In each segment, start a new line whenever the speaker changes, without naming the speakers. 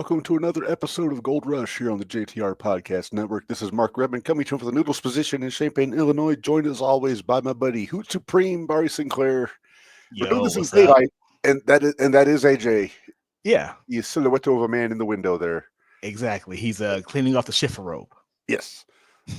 welcome to another episode of Gold Rush here on the JTR Podcast Network. This is Mark Redman coming to you from the Noodles position in Champaign, Illinois, joined as always by my buddy Hoot Supreme, Bari Sinclair. We're doing
Yo,
this in
what's up?
daylight, and that is AJ.
Yeah,
The silhouette of a man in the window there.
exactly. He's cleaning off the shifter robe.
Yes.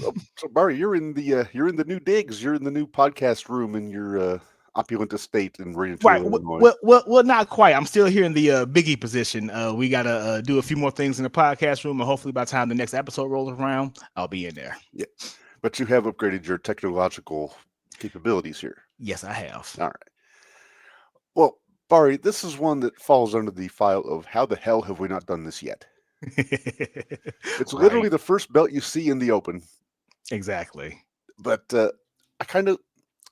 So Bari, you're in the new digs. You're in the new podcast room in your opulent estate in Bradenton,
Right.
Illinois.
Well, not quite. I'm still here in the Biggie position. We gotta do a few more things in the podcast room, and hopefully by the time the next episode rolls around, I'll be in there.
Yeah, but you have upgraded your technological capabilities here.
Yes, I have.
All right. Well, Bari, this is one that falls under the file of how the hell have we not done this yet? It's literally the first belt you see in the open.
Exactly.
But I kind of,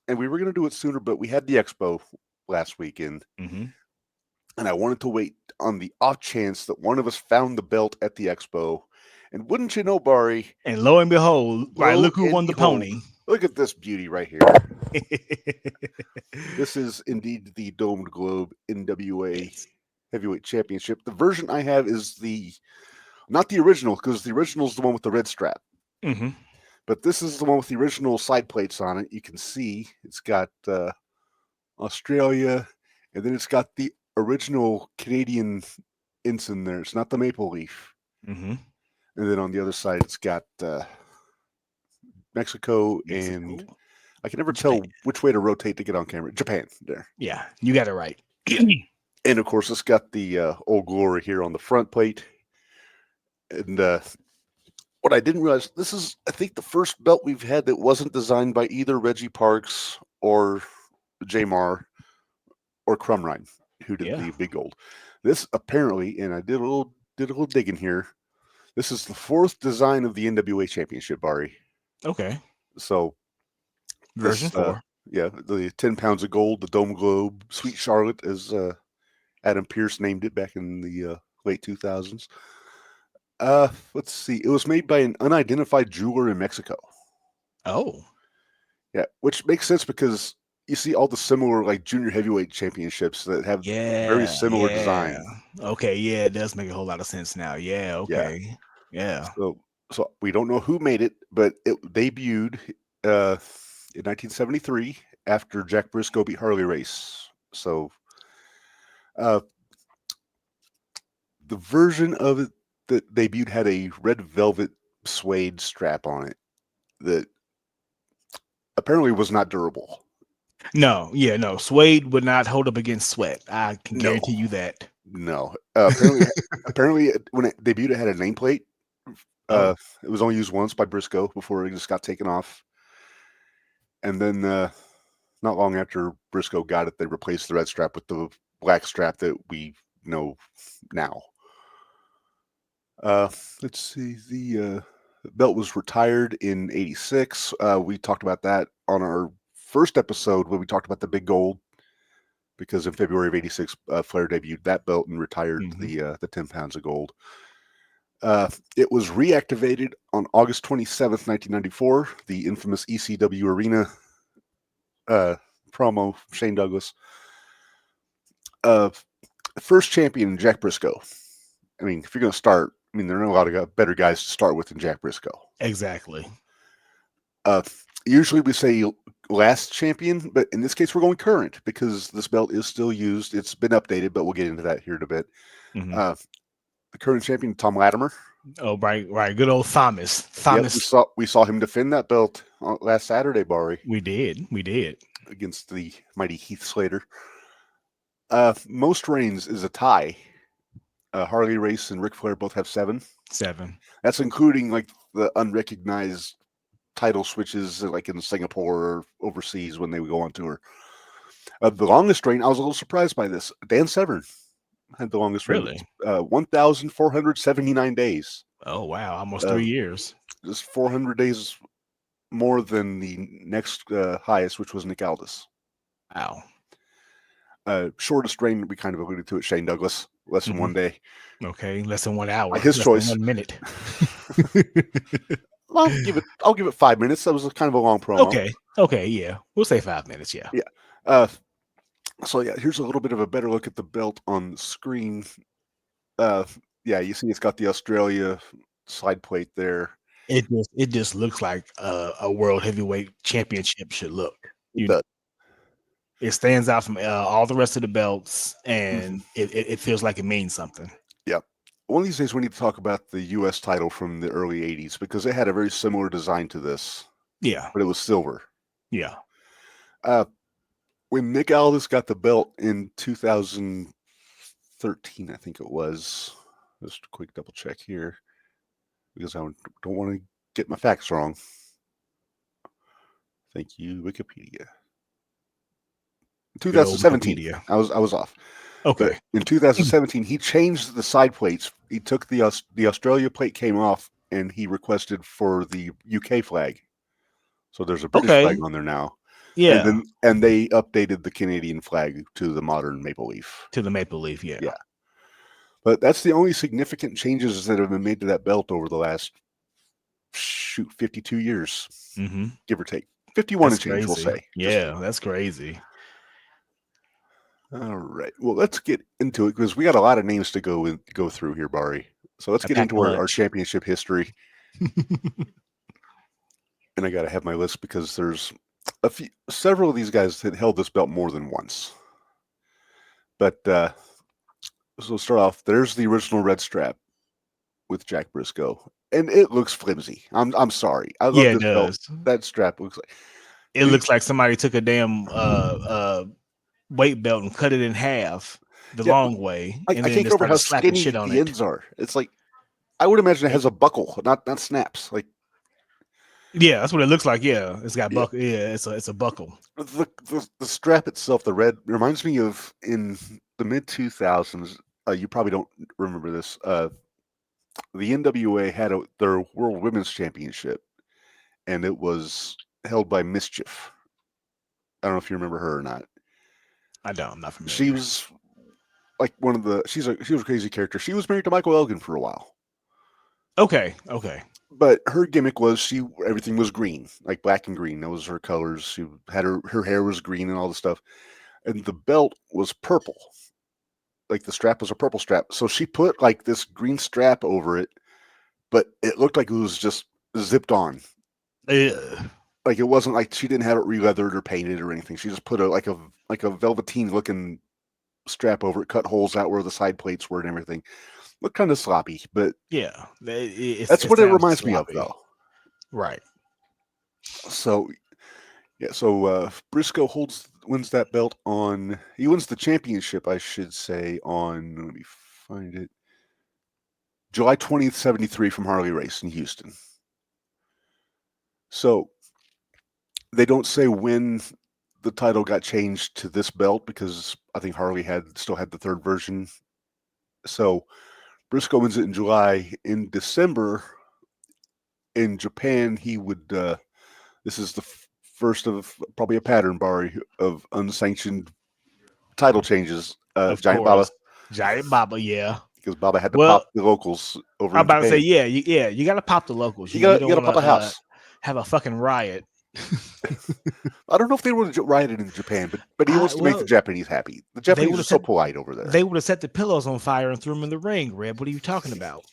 and we were going to do it sooner, but we had the expo last weekend,
Mm-hmm.
and I wanted to wait on the off chance that one of us found the belt at the expo. And wouldn't you know, Bari?
And lo and behold, right, look who won the pony.
Look at this beauty right here. This is indeed the domed globe NWA Heavyweight Championship. The version I have is not the original, because the original is the one with the red strap.
Mm-hmm.
But this is the one with the original side plates on it. You can see it's got Australia, and then it's got the original Canadian ensign there. It's not the maple leaf.
Mm-hmm.
And then on the other side, it's got Mexico, and I can never tell which way to rotate to get on camera. Japan, there.
Yeah, you got it right.
And of course, it's got the Old Glory here on the front plate. And what I didn't realize, this is, I think, the first belt we've had that wasn't designed by either Reggie Parks or Jamar or Crumrine, who did the Big Gold. This apparently, and I did a little digging here, this is the fourth design of the NWA Championship, Bari.
Okay.
So,
version 4.
Yeah, the 10 pounds of gold, the Dome Globe, Sweet Charlotte, as Adam Pearce named it back in the late 2000s. Let's see. It was made by an unidentified jeweler in Mexico.
Oh.
Yeah, which makes sense because you see all the similar like junior heavyweight championships that have very similar design.
Okay, yeah, it does make a whole lot of sense now. Yeah, okay. Yeah.
So we don't know who made it, but it debuted in 1973 after Jack Briscoe beat Harley Race. So the version of it that debuted had a red velvet suede strap on it that apparently was not durable.
No, suede would not hold up against sweat. I can guarantee you that.
No. Apparently when it debuted, it had a nameplate. It was only used once by Briscoe before it just got taken off. And then not long after Briscoe got it, they replaced the red strap with the black strap that we know now. Let's see. The belt was retired in '86. We talked about that on our first episode when we talked about the Big Gold, because in February of '86, Flair debuted that belt and retired the 10 pounds of gold. It was reactivated on August 27th, 1994, the infamous ECW Arena promo, Shane Douglas. First champion, Jack Briscoe. I mean, if you're going to start, there are a lot of better guys to start with than Jack Briscoe.
Exactly.
Usually we say last champion, but in this case we're going current because this belt is still used. It's been updated, but we'll get into that here in a bit.
Mm-hmm.
The current champion, Tom Latimer.
Oh, right. Good old Thomas.
Yep, we saw him defend that belt last Saturday, Bari.
We did.
Against the mighty Heath Slater. Most reigns is a tie. Harley Race and Ric Flair both have 7. That's including like the unrecognized title switches like in Singapore or overseas when they would go on tour. The longest reign, I was a little surprised by this. Dan Severn had the longest reign.
Really?
1,479 days.
Oh, wow. Almost 3 years.
Just 400 days more than the next highest, which was Nick Aldis.
Wow.
Shortest reign, we kind of alluded to it, Shane Douglas. Less than 1 day.
Okay, less than 1 hour.
His choice.
1 minute.
I'll give it 5 minutes. That was kind of a long promo.
Okay, yeah. We'll say 5 minutes, yeah.
Yeah. So yeah, here's a little bit of a better look at the belt on the screen. Yeah, you see, it's got the Australia side plate there.
It just looks like a World Heavyweight Championship should look.
It does.
It stands out from all the rest of the belts,
Mhm.
and it feels like it means something.
Yeah. One of these days, we need to talk about the U.S. title from the early 80s because it had a very similar design to this,
Yeah,
but it was silver.
yeah.
When Nick Aldis got the belt in 2013, I think it was, just a quick double check here because I don't want to get my facts wrong. Thank you, Wikipedia. 2017.
Wikipedia.
I was off.
Okay.
But in 2017, he changed the side plates. He took the Australia plate came off, and he requested for the UK flag. So there's a British flag on there now.
Yeah.
And they updated the Canadian flag to the modern maple leaf.
To the maple leaf, yeah.
Yeah. But that's the only significant changes that have been made to that belt over the last 52 years, give or take. 51
That's
and change,
crazy.
we'll say.
Yeah, that's crazy.
All right. Well, let's get into it because we got a lot of names to go through here, Bari. So let's get into our championship history. And I got to have my list because there's several of these guys that held this belt more than once. But so start off. There's the original red strap with Jack Briscoe, and it looks flimsy. I'm sorry. I love this belt. That strap looks like
it looks like somebody took a damn weight belt and cut it in half the long way.
I can't get over how skinny the ends are. It's like I would imagine it has a buckle, not snaps. Like
yeah, that's what it looks like. Yeah, it's got buckle. Yeah, it's a buckle.
The strap itself, the red, reminds me of in the mid 2000s. You probably don't remember this. The NWA had their World Women's Championship, and it was held by Mischief. I don't know if you remember her or not.
I don't. I'm not familiar.
She was like one of the. She was a crazy character. She was married to Michael Elgin for a while.
Okay.
But her gimmick was everything was green, like black and green. That was her colors. She had her hair was green and all the stuff, and the belt was purple. Like the strap was a purple strap. So she put like this green strap over it, but it looked like it was just zipped on. Like it wasn't like she didn't have it re-leathered or painted or anything. She just put a velveteen looking strap over it, cut holes out where the side plates were and everything. Looked kind of sloppy, but
yeah,
that's what it reminds me of, though.
Right.
So, yeah. So Briscoe wins that belt on. He wins the championship, I should say, on. Let me find it. July 20th, 73 from Harley Race in Houston. So they don't say when the title got changed to this belt because I think Harley still had the third version. So Briscoe wins it in July. In December, in Japan, he would. This is the first of probably a pattern, Bari, of unsanctioned title changes. Giant
Baba, yeah.
Because Baba had to pop the locals over.
I'm about to say, you got to pop the locals.
You got to pop a house.
Have a fucking riot.
I don't know if they would have rioted in Japan, but he wants to make the Japanese happy. The Japanese are so polite over there.
They would have set the pillows on fire and threw them in the ring, Reb. What are you talking about?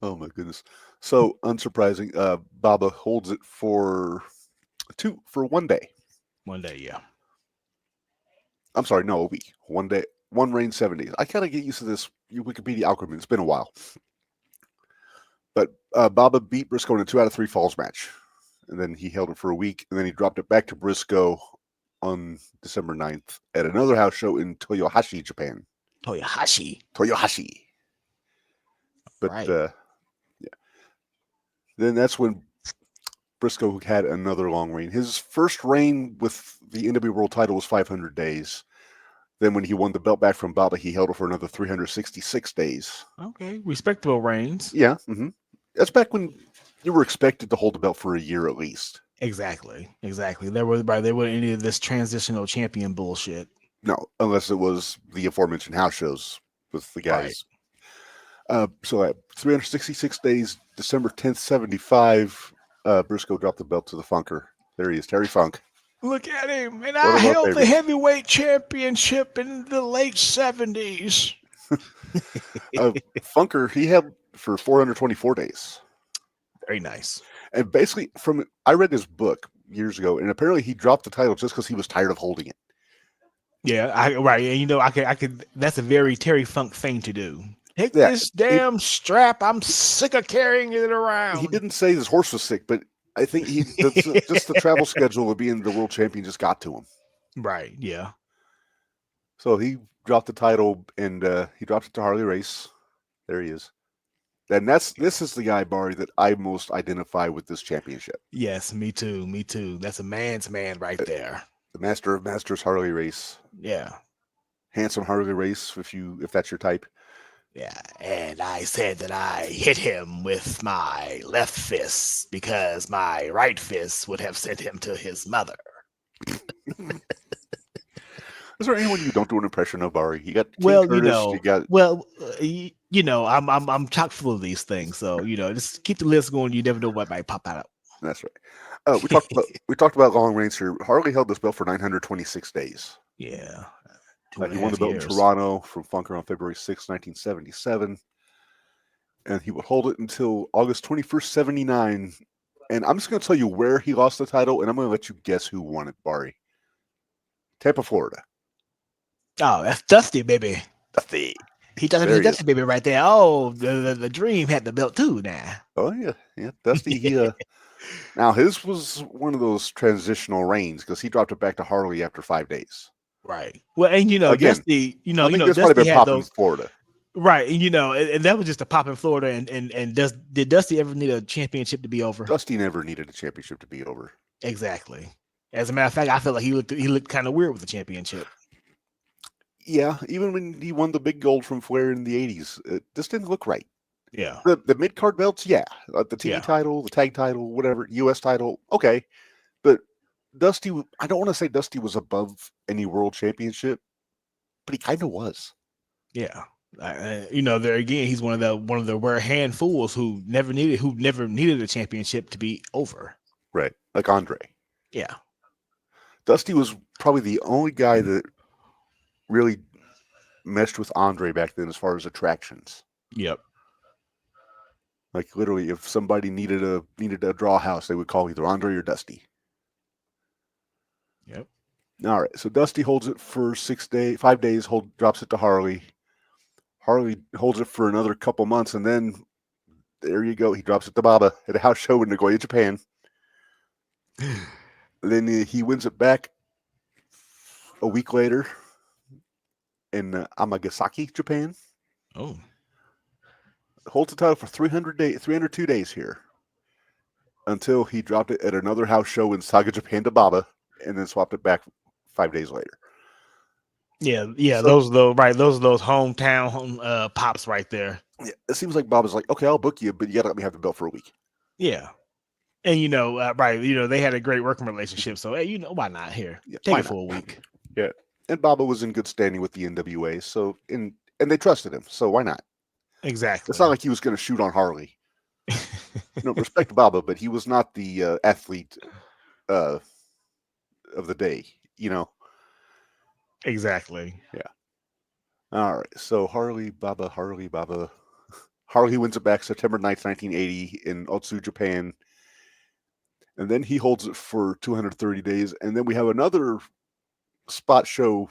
Oh my goodness. So unsurprising. Baba holds it for 1 day.
1 day, yeah.
I'm sorry, no, a week. 1 day, 1 reign, 7 days. I kind of get used to this Wikipedia algorithm. It's been a while. But Baba beat Briscoe in a 2 out of 3 falls match. And then he held it for a week. And then he dropped it back to Briscoe on December 9th at another house show in Toyohashi, Japan.
Toyohashi.
But, right. Yeah. Then that's when Briscoe had another long reign. His first reign with the NWA World title was 500 days. Then when he won the belt back from Baba, he held it for another 366 days.
Okay, respectable reigns.
Yeah. Mm-hmm. That's back when you were expected to hold the belt for a year at least.
Exactly. There wasn't any of this transitional champion bullshit.
No, unless it was the aforementioned house shows with the guys. Right. So at 366 days, December 10th, 75, Briscoe dropped the belt to the Funker. There he is, Terry Funk.
Look at him. And
One
I
of our
held the
favorites.
heavyweight championship in the late 70s.
Funker, he held for 424 days.
Very nice.
And basically, I read his book years ago, and apparently he dropped the title just because he was tired of holding it.
Yeah, right. And I could. That's a very Terry Funk thing to do. Take
Yeah,
this damn strap. I'm sick of carrying it around.
He didn't say his horse was sick, but I think just the travel schedule of being the world champion just got to him.
Right. Yeah.
So he dropped the title, and he dropped it to Harley Race. There he is. And this is the guy, Bari, that I most identify with this championship.
Yes, me too. Me too. That's a man's man right there.
The master of masters, Harley Race.
Yeah.
Handsome Harley Race, if that's your type.
Yeah, and I said that I hit him with my left fist because my right fist would have sent him to his mother.
Is there anyone you don't do an impression of, Bari? You got King
Well,
Curtis,
I'm chock full of these things, so just keep the list going. You never know what might pop out.
That's right. We talked about long reigns here. Harley held this belt for 926 days.
Yeah.
He won the belt in Toronto from Funker on February 6, 1977. And he would hold it until August 21st, 79. And I'm just going to tell you where he lost the title, and I'm going to let you guess who won it, Bari. Tampa, Florida.
Oh, that's Dusty, baby.
Dusty.
He doesn't have Dusty, baby, right there. Oh, the Dream had the belt too now.
Oh, yeah. Dusty, now his was one of those transitional reigns because he dropped it back to Harley after 5 days.
Right. Well, and
again,
Dusty,
I think that's probably been popping in Florida.
Right, and and that was just a pop in Florida. And did Dusty ever need a championship to be over?
Dusty never needed a championship to be over.
Exactly. As a matter of fact, I feel like he looked kind of weird with the championship.
Yeah, even when he won the big gold from Flair in the 80s, it just didn't look right.
Yeah.
The mid card belts, the TV title, the tag title, whatever, US title, okay, but Dusty, I don't want to say Dusty was above any world championship, but he kind of was.
Yeah. There again, he's one of the rare handfuls who never needed a championship to be over.
Right, like Andre.
Yeah.
Dusty was probably the only guy that really meshed with Andre back then as far as attractions.
Yep.
Like literally, if somebody needed a draw house, they would call either Andre or Dusty.
Yep.
All right, so Dusty holds it for 5 days. Drops it to Harley. Harley holds it for another couple months, and then there you go. He drops it to Baba at a house show in Nagoya, Japan. Then he wins it back a week later in Amagasaki, Japan.
Oh.
Holds the title for 302 days here until he dropped it at another house show in Saga, Japan to Baba, and then swapped it back 5 days later.
Yeah. So, those are those hometown pops right there.
Yeah, it seems like Baba's like, okay, I'll book you, but you gotta let me have the belt for a week.
Yeah. And they had a great working relationship, so hey, why not here? Take it for a week.
Yeah. And Baba was in good standing with the NWA, so and they trusted him, so why not?
Exactly.
It's not like he was going to shoot on Harley. Respect Baba, but he was not the athlete of the day,
Exactly.
Yeah. All right. So Harley, Baba. Harley wins it back September 9th, 1980 in Otsu, Japan. And then he holds it for 230 days. And then we have another spot show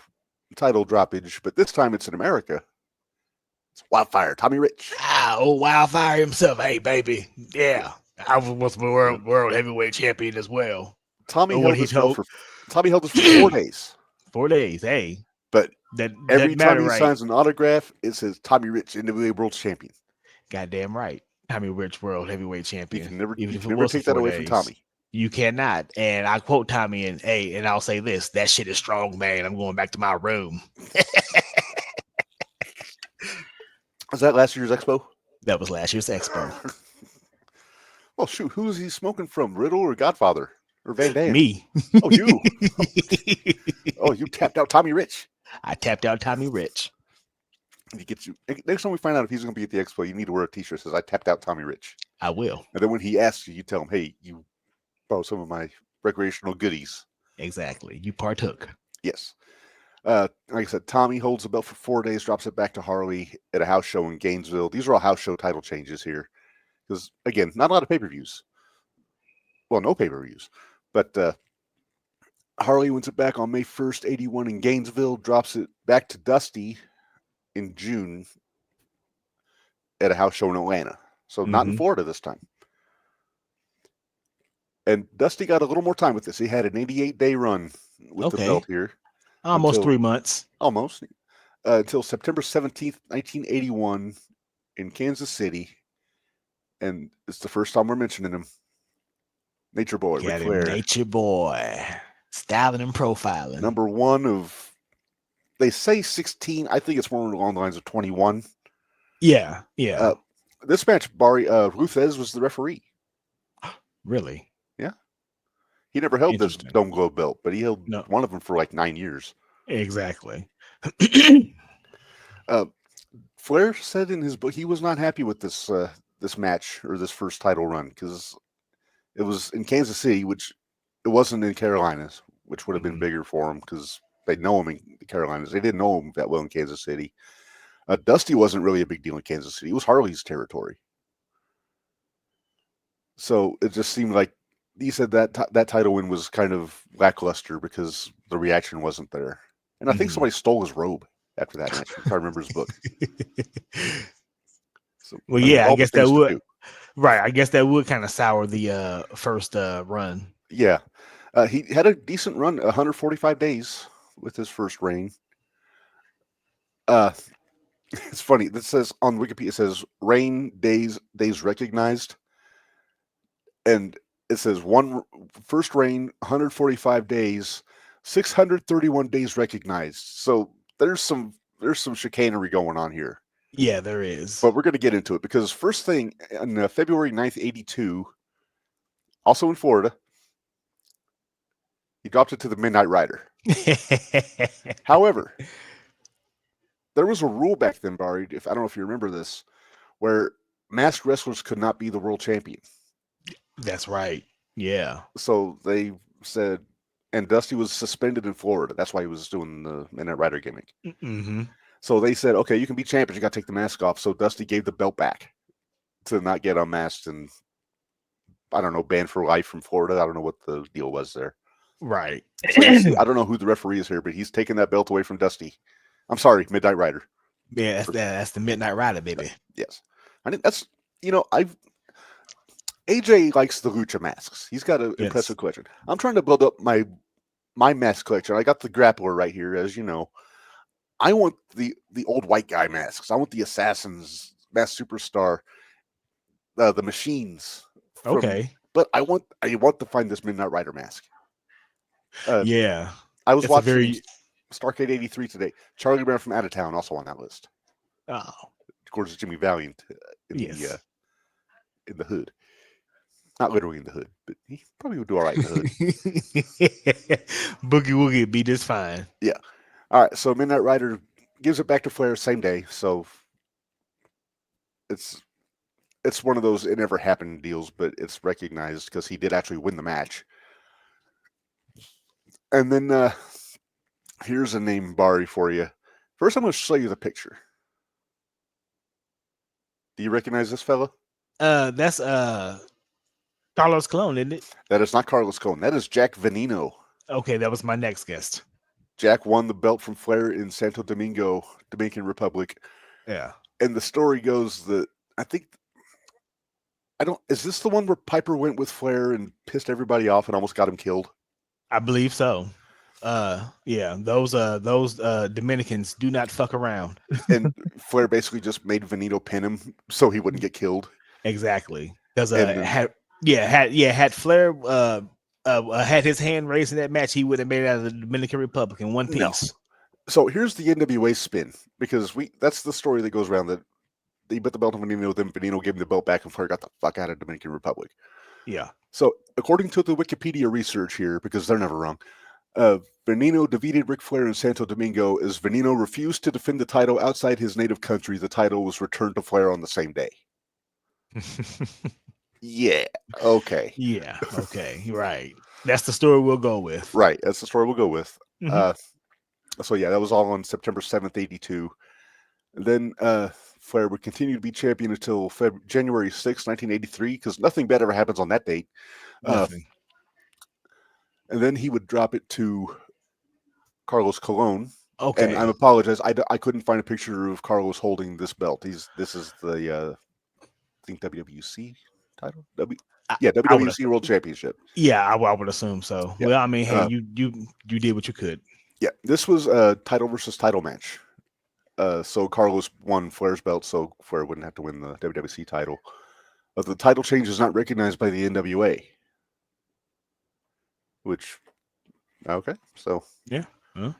title droppage, but this time it's in America. It's Wildfire, Tommy Rich.
Wildfire himself. Hey, baby. Yeah. I was the world heavyweight champion as well.
Tommy held this for 4 days.
4 days. Hey.
But every time he
right.
signs an autograph, it says Tommy Rich, NWA World Champion.
Goddamn right. Tommy Rich, world heavyweight champion.
You can never take that away from Tommy.
You cannot. And I quote Tommy and I'll say this: that shit is strong, man. I'm going back to my room.
Was that last year's Expo?
That was last year's Expo.
Well, shoot, who is he smoking from? Riddle or Godfather? Or Van Dam?
Me.
Oh, you. Oh, you tapped out Tommy Rich.
I tapped out Tommy Rich.
Next time we find out if he's going to be at the Expo, you need to wear a t-shirt that says, I tapped out Tommy Rich.
I will.
And then when he asks you, you tell him, hey, you borrow some of my recreational goodies.
Exactly. You partook.
Yes. Like I said, Tommy holds the belt for 4 days, drops it back to Harley at a house show in Gainesville. These are all house show title changes here. Because, again, not a lot of pay-per-views. Well, no pay-per-views. But Harley wins it back on May 1st, 81 in Gainesville, drops it back to Dusty in June at a house show in Atlanta. So not in Florida this time. And Dusty got a little more time with this. He had an 88-day run with the belt here.
Almost 3 months.
Almost. Until September 17th, 1981 in Kansas City. And it's the first time we're mentioning him. Nature Boy, Ric Flair.
Nature Boy. Styling and profiling.
Number one of, they say 16. I think it's more along the lines of 21.
Yeah.
This match, Bari, Ruthez was the referee.
Really?
Yeah. He never held this Dome Globe belt, but he held one of them for like 9 years.
Exactly.
Flair said in his book he was not happy with this this match or this first title run because it was in Kansas City, which it wasn't in Carolinas, which would have been bigger for him because they know him in the Carolinas. They didn't know him that well in Kansas City. Dusty wasn't really a big deal in Kansas City. It was Harley's territory. So it just seemed like he said that that title win was kind of lackluster because the reaction wasn't there. And I think somebody stole his robe after that match, if I remember his book. So,
well, yeah, I guess that would. Right, I guess that would kind of sour the first run.
Yeah. He had a decent run, 145 days with his first reign. It's funny. This says on Wikipedia, it says reign days recognized. And it says first reign, 145 days, 631 days recognized. So there's some chicanery going on here.
Yeah, there is.
But we're going to get into it because first thing on February 9th, 82, also in Florida, he dropped it to the Midnight Rider. However, there was a rule back then, Bari, I don't know if you remember this, where masked wrestlers could not be the world champion.
That's right. Yeah.
So they said, and Dusty was suspended in Florida. That's why he was doing the Midnight Rider gimmick. So they said, okay, you can be champion, you got to take the mask off. So Dusty gave the belt back to not get unmasked and, I don't know, banned for life from Florida. I don't know what the deal was there.
Right.
So I don't know who the referee is here, but he's taking that belt away from Dusty. I'm sorry, Midnight Rider.
Yeah, that's the Midnight Rider, baby.
Yes. I think that's, AJ likes the lucha masks. He's got an impressive collection. I'm trying to build up my mask collection. I got the grappler right here, as you know. I want the old white guy masks. I want the Assassins, Mask Superstar, the Machines. But I want to find this Midnight Rider mask.
Yeah.
I was watching Starrcade 83 today. Charlie Brown from Out of Town also on that list.
Oh.
Of course, it's Jimmy Valiant in the hood. Not literally in the hood, but he probably would do all right in the hood.
Boogie Woogie be just fine.
Yeah. All right. So Midnight Rider gives it back to Flair same day. So it's one of those it never happened deals, but it's recognized because he did actually win the match. And then here's a name, Bari, for you. First, I'm going to show you the picture. Do you recognize this fella?
That's Carlos Colon, isn't it?
That is not Carlos Colon. That is Jack Veneno.
Okay, that was my next guest.
Jack won the belt from Flair in Santo Domingo, Dominican Republic.
Yeah.
And the story goes that is this the one where Piper went with Flair and pissed everybody off and almost got him killed?
I believe so. Yeah, those Dominicans do not fuck around.
And Flair basically just made Veneno pin him so he wouldn't get killed.
Exactly. Because had Flair had his hand raised in that match, he would have made it out of the Dominican Republic in one piece.
No. So here's the NWA spin, because that's the story that goes around that he put the belt on Veneno, then Veneno gave him the belt back and Flair got the fuck out of Dominican Republic.
Yeah.
So according to the Wikipedia research here, because they're never wrong, Veneno defeated Ric Flair in Santo Domingo as Veneno refused to defend the title outside his native country. The title was returned to Flair on the same day. Yeah. Okay.
Yeah. Okay. Right. That's the story we'll go with.
Right. That's the story we'll go with.
Mhm.
So yeah, that was all on September 7th, 82. And then Flair would continue to be champion until January 6th, 1983, because nothing bad ever happens on that date.
Nothing.
And then he would drop it to Carlos Colon.
Okay.
And I apologize, I couldn't find a picture of Carlos holding this belt. This is the I think WWC title.
I would
WWC World Championship.
Yeah, I would assume so.
Yeah.
Well, I mean, hey, you did what you could.
Yeah, this was a title versus title match. So Carlos won Flair's belt, so Flair wouldn't have to win the WWC title. But the title change is not recognized by the NWA. Which, okay, so
Yeah. Huh?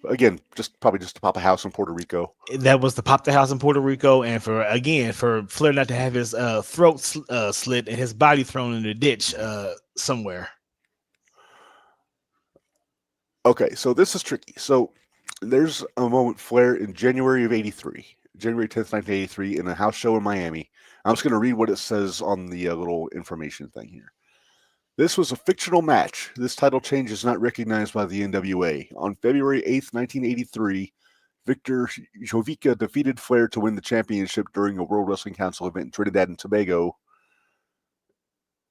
again, probably just to pop a house in Puerto Rico.
That was the pop the house in Puerto Rico, and for Flair not to have his throat slit and his body thrown in the ditch somewhere.
Okay, so this is tricky. So there's a moment Flair in January of 83, January 10th, 1983, in a house show in Miami. I'm just going to read what it says on the little information thing here. This was a fictional match. This title change is not recognized by the NWA. On February 8th, 1983, Victor Jovica defeated Flair to win the championship during a World Wrestling Council event in Trinidad and Tobago.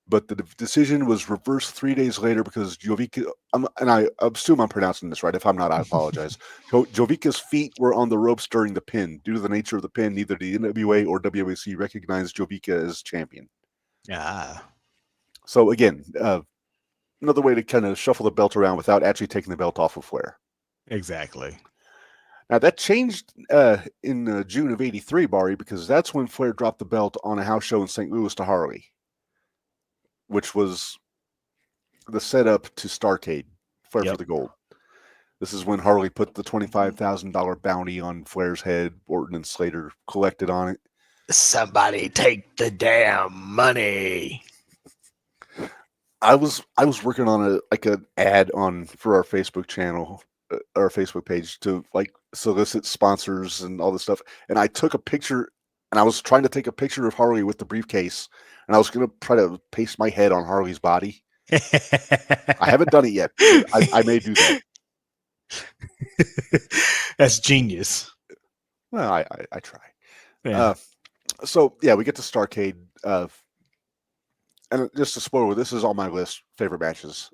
But the decision was reversed 3 days later because Jovica, and I assume I'm pronouncing this right. If I'm not, I apologize. Jovica's feet were on the ropes during the pin. Due to the nature of the pin, neither the NWA or WWC recognized Jovica as champion.
Ah.
So again, another way to kind of shuffle the belt around without actually taking the belt off of Flair.
Exactly.
Now that changed in June of '83, Bari, because that's when Flair dropped the belt on a house show in St. Louis to Harley, which was the setup to Starrcade, Flair for the Gold. This is when Harley put the $25,000 bounty on Flair's head. Orton and Slater collected on it.
Somebody take the damn money.
I was working on an ad for our Facebook channel, our Facebook page, to solicit sponsors and all this stuff. And I took a picture, and I was trying to take a picture of Harley with the briefcase, and I was going to try to paste my head on Harley's body. I haven't done it yet. I may do that.
That's genius.
Well, I try.
Yeah.
So yeah, we get to Starrcade. And just to spoil, this is on my list favorite matches.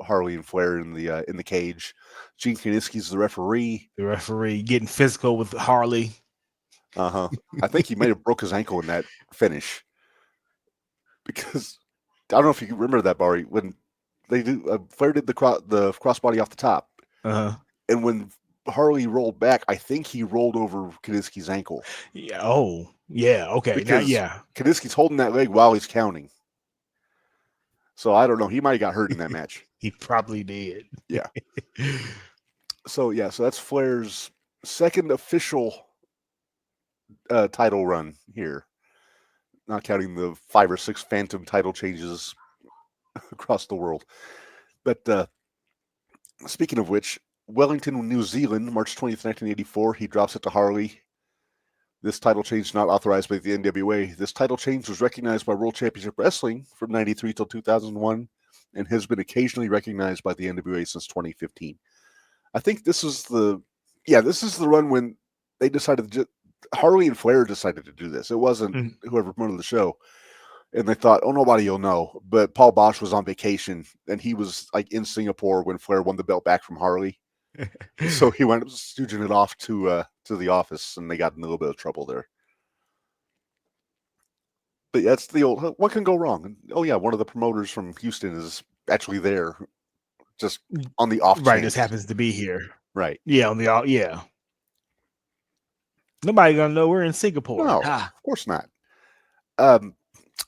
Harley and Flair in the cage. Gene Kiniski's the referee.
The referee getting physical with Harley.
I think he may have broke his ankle in that finish, because I don't know if you remember that, Bari, when they do Flair did the crossbody off the top, and when Harley rolled back, I think he rolled over Kiniski's ankle.
Yeah. Oh, yeah. Okay.
Because
yeah,
Kiniski's holding that leg while he's counting. So I don't know. He might have got hurt in that match.
He probably did.
Yeah. So that's Flair's second official title run here, not counting the 5 or 6 phantom title changes across the world. But speaking of which, Wellington, New Zealand, March 20th, 1984, he drops it to Harley. This title change not authorized by the NWA. This title change was recognized by World Championship Wrestling from 93 till 2001 and has been occasionally recognized by the NWA since 2015. I think this is the run when they decided Harley and Flair decided to do this. It wasn't whoever promoted the show. And they thought, oh, nobody will know. But Paul Bosch was on vacation, and he was in Singapore when Flair won the belt back from Harley. So he went stooging it off to the office, and they got in a little bit of trouble there. But that's the old, what can go wrong? Oh yeah, one of the promoters from Houston is actually there, just on the off chance.
Right, just happens to be here.
Right.
Yeah, yeah. Nobody gonna know we're in Singapore.
No, of course not.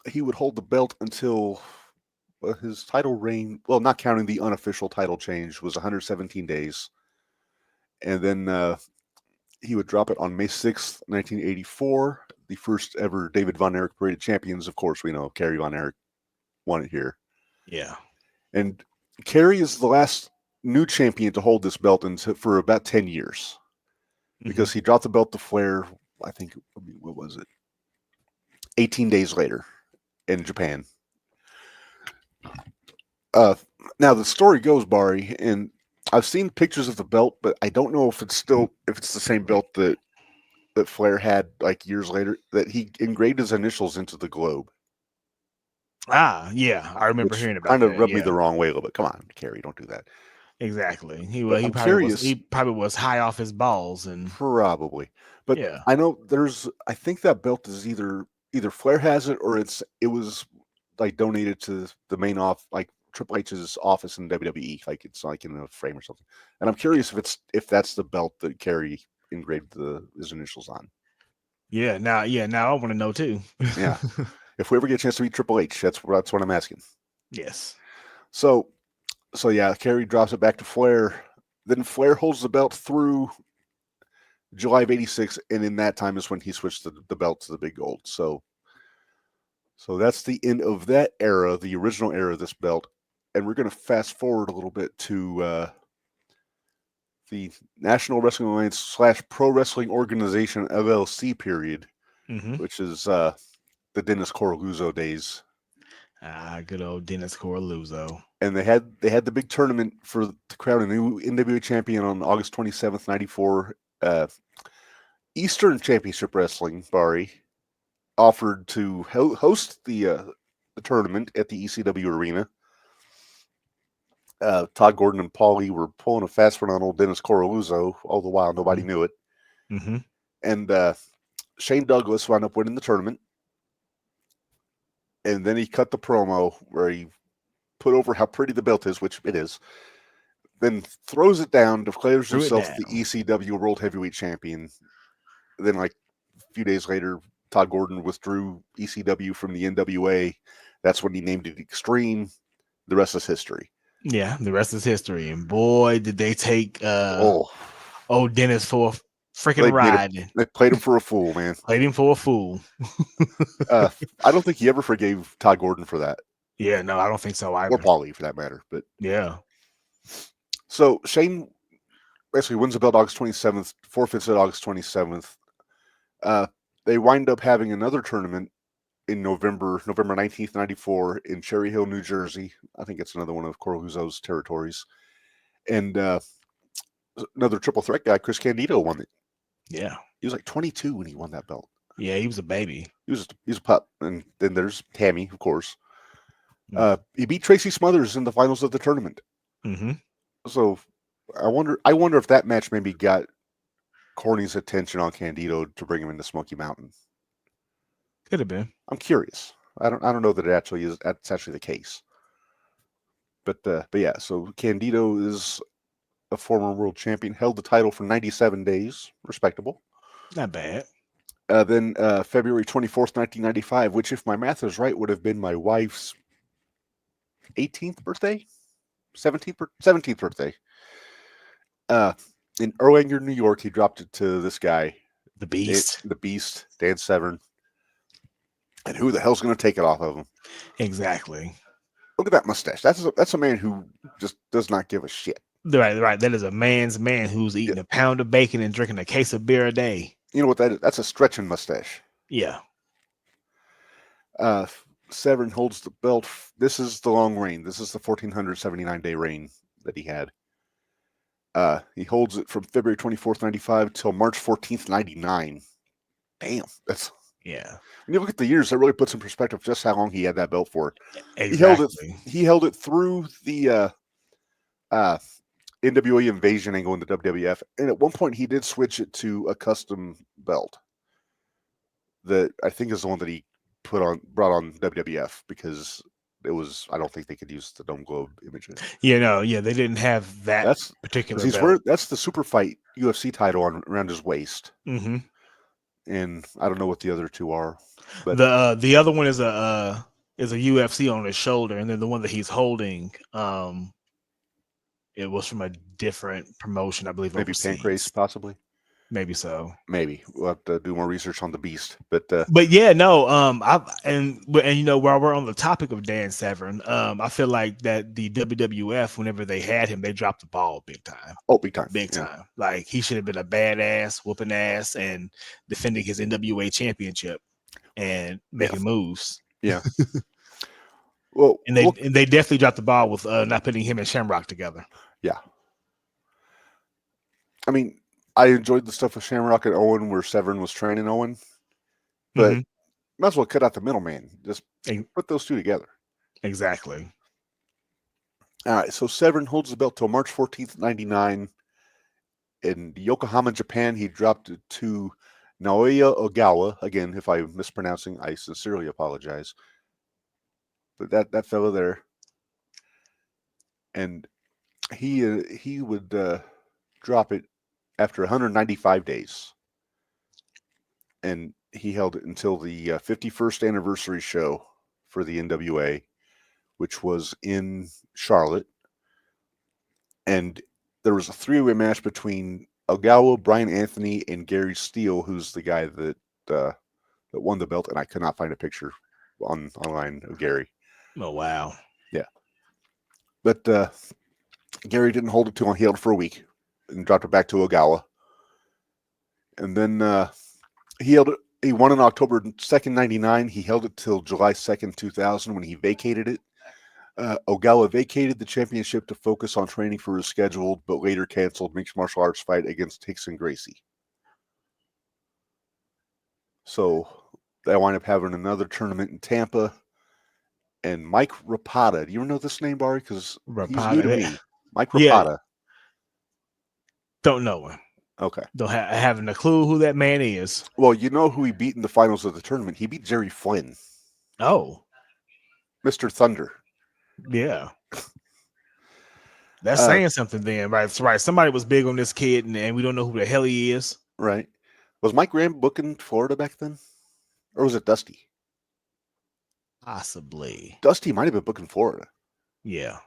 He would hold the belt until his title reign, well, not counting the unofficial title change, was 117 days. And then he would drop it on May 6th, 1984. The first ever David Von Erich Parade of Champions. Of course, we know Kerry Von Erich won it here.
Yeah. And
Kerry is the last new champion to hold this belt for about 10 years. Because he dropped the belt to Flair, I think, what was it? 18 days later in Japan. Now the story goes, Bari, and I've seen pictures of the belt, but I don't know if it's the same belt that Flair had like years later. That he engraved his initials into the globe,
Yeah, I remember
which
hearing about
kind of
that.
rubbed me
Yeah,
the wrong way a little bit. Come on, Kerry, don't do that.
exactly.
But
He
I'm
probably was
curious,
high off his balls, and
probably. But
yeah.
I know I think that belt is either Flair has it or it was like donated to the main like Triple H's office in WWE, like it's like in a frame or something. And I'm curious if that's the belt that Kerry engraved his initials on.
Now I want to know too.
Yeah. If we ever get a chance to meet Triple H, that's what I'm asking.
Yes.
So yeah, Kerry drops it back to Flair. Then Flair holds the belt through July of '86, and in that time is when he switched the belt to the big gold. So that's the end of that era, the original era of this belt. And we're going to fast forward a little bit to the National Wrestling Alliance / Pro Wrestling Organization LLC period, which is the Dennis Coralluzzo days.
Good old Dennis Coralluzzo.
And they had the big tournament to crown a new NWA champion on August 27th, 94. Eastern Championship Wrestling, Bari, offered to host the tournament at the ECW arena. Todd Gordon and Paulie were pulling a fast one on old Dennis Coralluzzo. All the while, nobody knew it. And Shane Douglas wound up winning the tournament. And then he cut the promo where he put over how pretty the belt is, which it is. Then throws it down, declares himself the ECW World Heavyweight Champion. Then, like a few days later, Todd Gordon withdrew ECW from the NWA. That's when he named it Extreme. The rest is history.
Yeah, the rest is history. And boy, did they take old Dennis for a freaking ride.
They played him for a fool, man.
Played him for a fool.
I don't think he ever forgave Todd Gordon for that.
Yeah, no, I don't think so either.
Or Paulie, for that matter. But
yeah.
So Shane basically wins the belt August 27th, forfeits it August 27th. They wind up having another tournament in November 19th, 94 in Cherry Hill, New Jersey. I think it's another one of Coralluzzo's territories. And another triple threat guy, Chris Candido, won it.
Yeah.
He was like 22 when he won that belt.
Yeah, he was a baby.
He's a pup. And then there's Tammy, of course. He beat Tracy Smothers in the finals of the tournament. So I wonder if that match maybe got Corny's attention on Candido to bring him into Smoky Mountain.
Could have been.
I'm curious. I don't know that that's actually the case. But yeah, so Candido is a former world champion, held the title for 97 days, respectable.
Not bad.
Then February 24th, 1995, which, if my math is right, would have been my wife's 18th birthday, 17th birthday. In Erlanger, New York, he dropped it to this guy,
the Beast,
Dan Severn. And who the hell's going to take it off of him?
Exactly.
Look at that mustache. That's a man who just does not give a shit.
Right. That is a man's man who's eating a pound of bacon and drinking a case of beer a day.
You know what that is? That's a stretching mustache.
Yeah.
Severn holds the belt. This is the long reign. This is the 1,479-day reign that he had. He holds it from February 24th, 95 till March 14th, 99. Damn. That's...
Yeah.
When you look at the years, that really puts in perspective just how long he had that belt for.
Exactly.
He held it through the NWA invasion angle in the WWF, and at one point he did switch it to a custom belt that I think is the one that he brought on WWF because it was. I don't think they could use the Dome Globe images.
Yeah, they didn't have that particular belt.
That's the Super Fight UFC title around his waist. And I don't know what the other two are. But
the other one is a UFC on his shoulder, and then the one that he's holding, it was from a different promotion, I believe.
Maybe
overseas.
Pancrase, possibly.
Maybe so.
Maybe we'll have to do more research on the Beast. But
yeah, no. And you know, while we're on the topic of Dan Severn, I feel like that the WWF, whenever they had him, they dropped the ball big time.
Oh, big time.
Like he should have been a badass, whooping ass, and defending his NWA championship and making moves.
Yeah. Well,
And they definitely dropped the ball with not putting him and Shamrock together.
yeah. I mean, I enjoyed the stuff with Shamrock and Owen where Severn was training Owen, but might as well cut out the middleman. Just put those two together.
Exactly.
All right, so Severn holds the belt till March 14th, 99. In Yokohama, Japan, he dropped it to Naoya Ogawa. Again, if I'm mispronouncing, I sincerely apologize. But that fellow there. And he would drop it after 195 days. And he held it until the 51st anniversary show for the NWA, which was in Charlotte. And there was a three-way match between Ogawa, Brian Anthony, and Gary Steele, who's the guy that won the belt. And I could not find a picture online of Gary.
Oh, wow.
Yeah. But Gary didn't hold it too long. He held it for a week and dropped it back to Ogawa. And then he held it. He won on October 2nd, 99. He held it till July 2nd, 2000 when he vacated it. Ogawa vacated the championship to focus on training for his scheduled but later canceled mixed martial arts fight against Hickson Gracie. So they wind up having another tournament in Tampa. And Mike Rapata, do you know this name, Bari? Because he's new to me. Mike Rapata.
Yeah. Don't know him.
Okay.
Don't having a clue who that man is.
Well, you know who he beat in the finals of the tournament. He beat Jerry Flynn.
Oh.
Mr. Thunder.
Yeah. That's saying something then, right? That's right. Somebody was big on this kid, and we don't know who the hell he is.
Right. Was Mike Graham booking Florida back then? Or was it Dusty?
Possibly.
Dusty might have been booking Florida.
Yeah.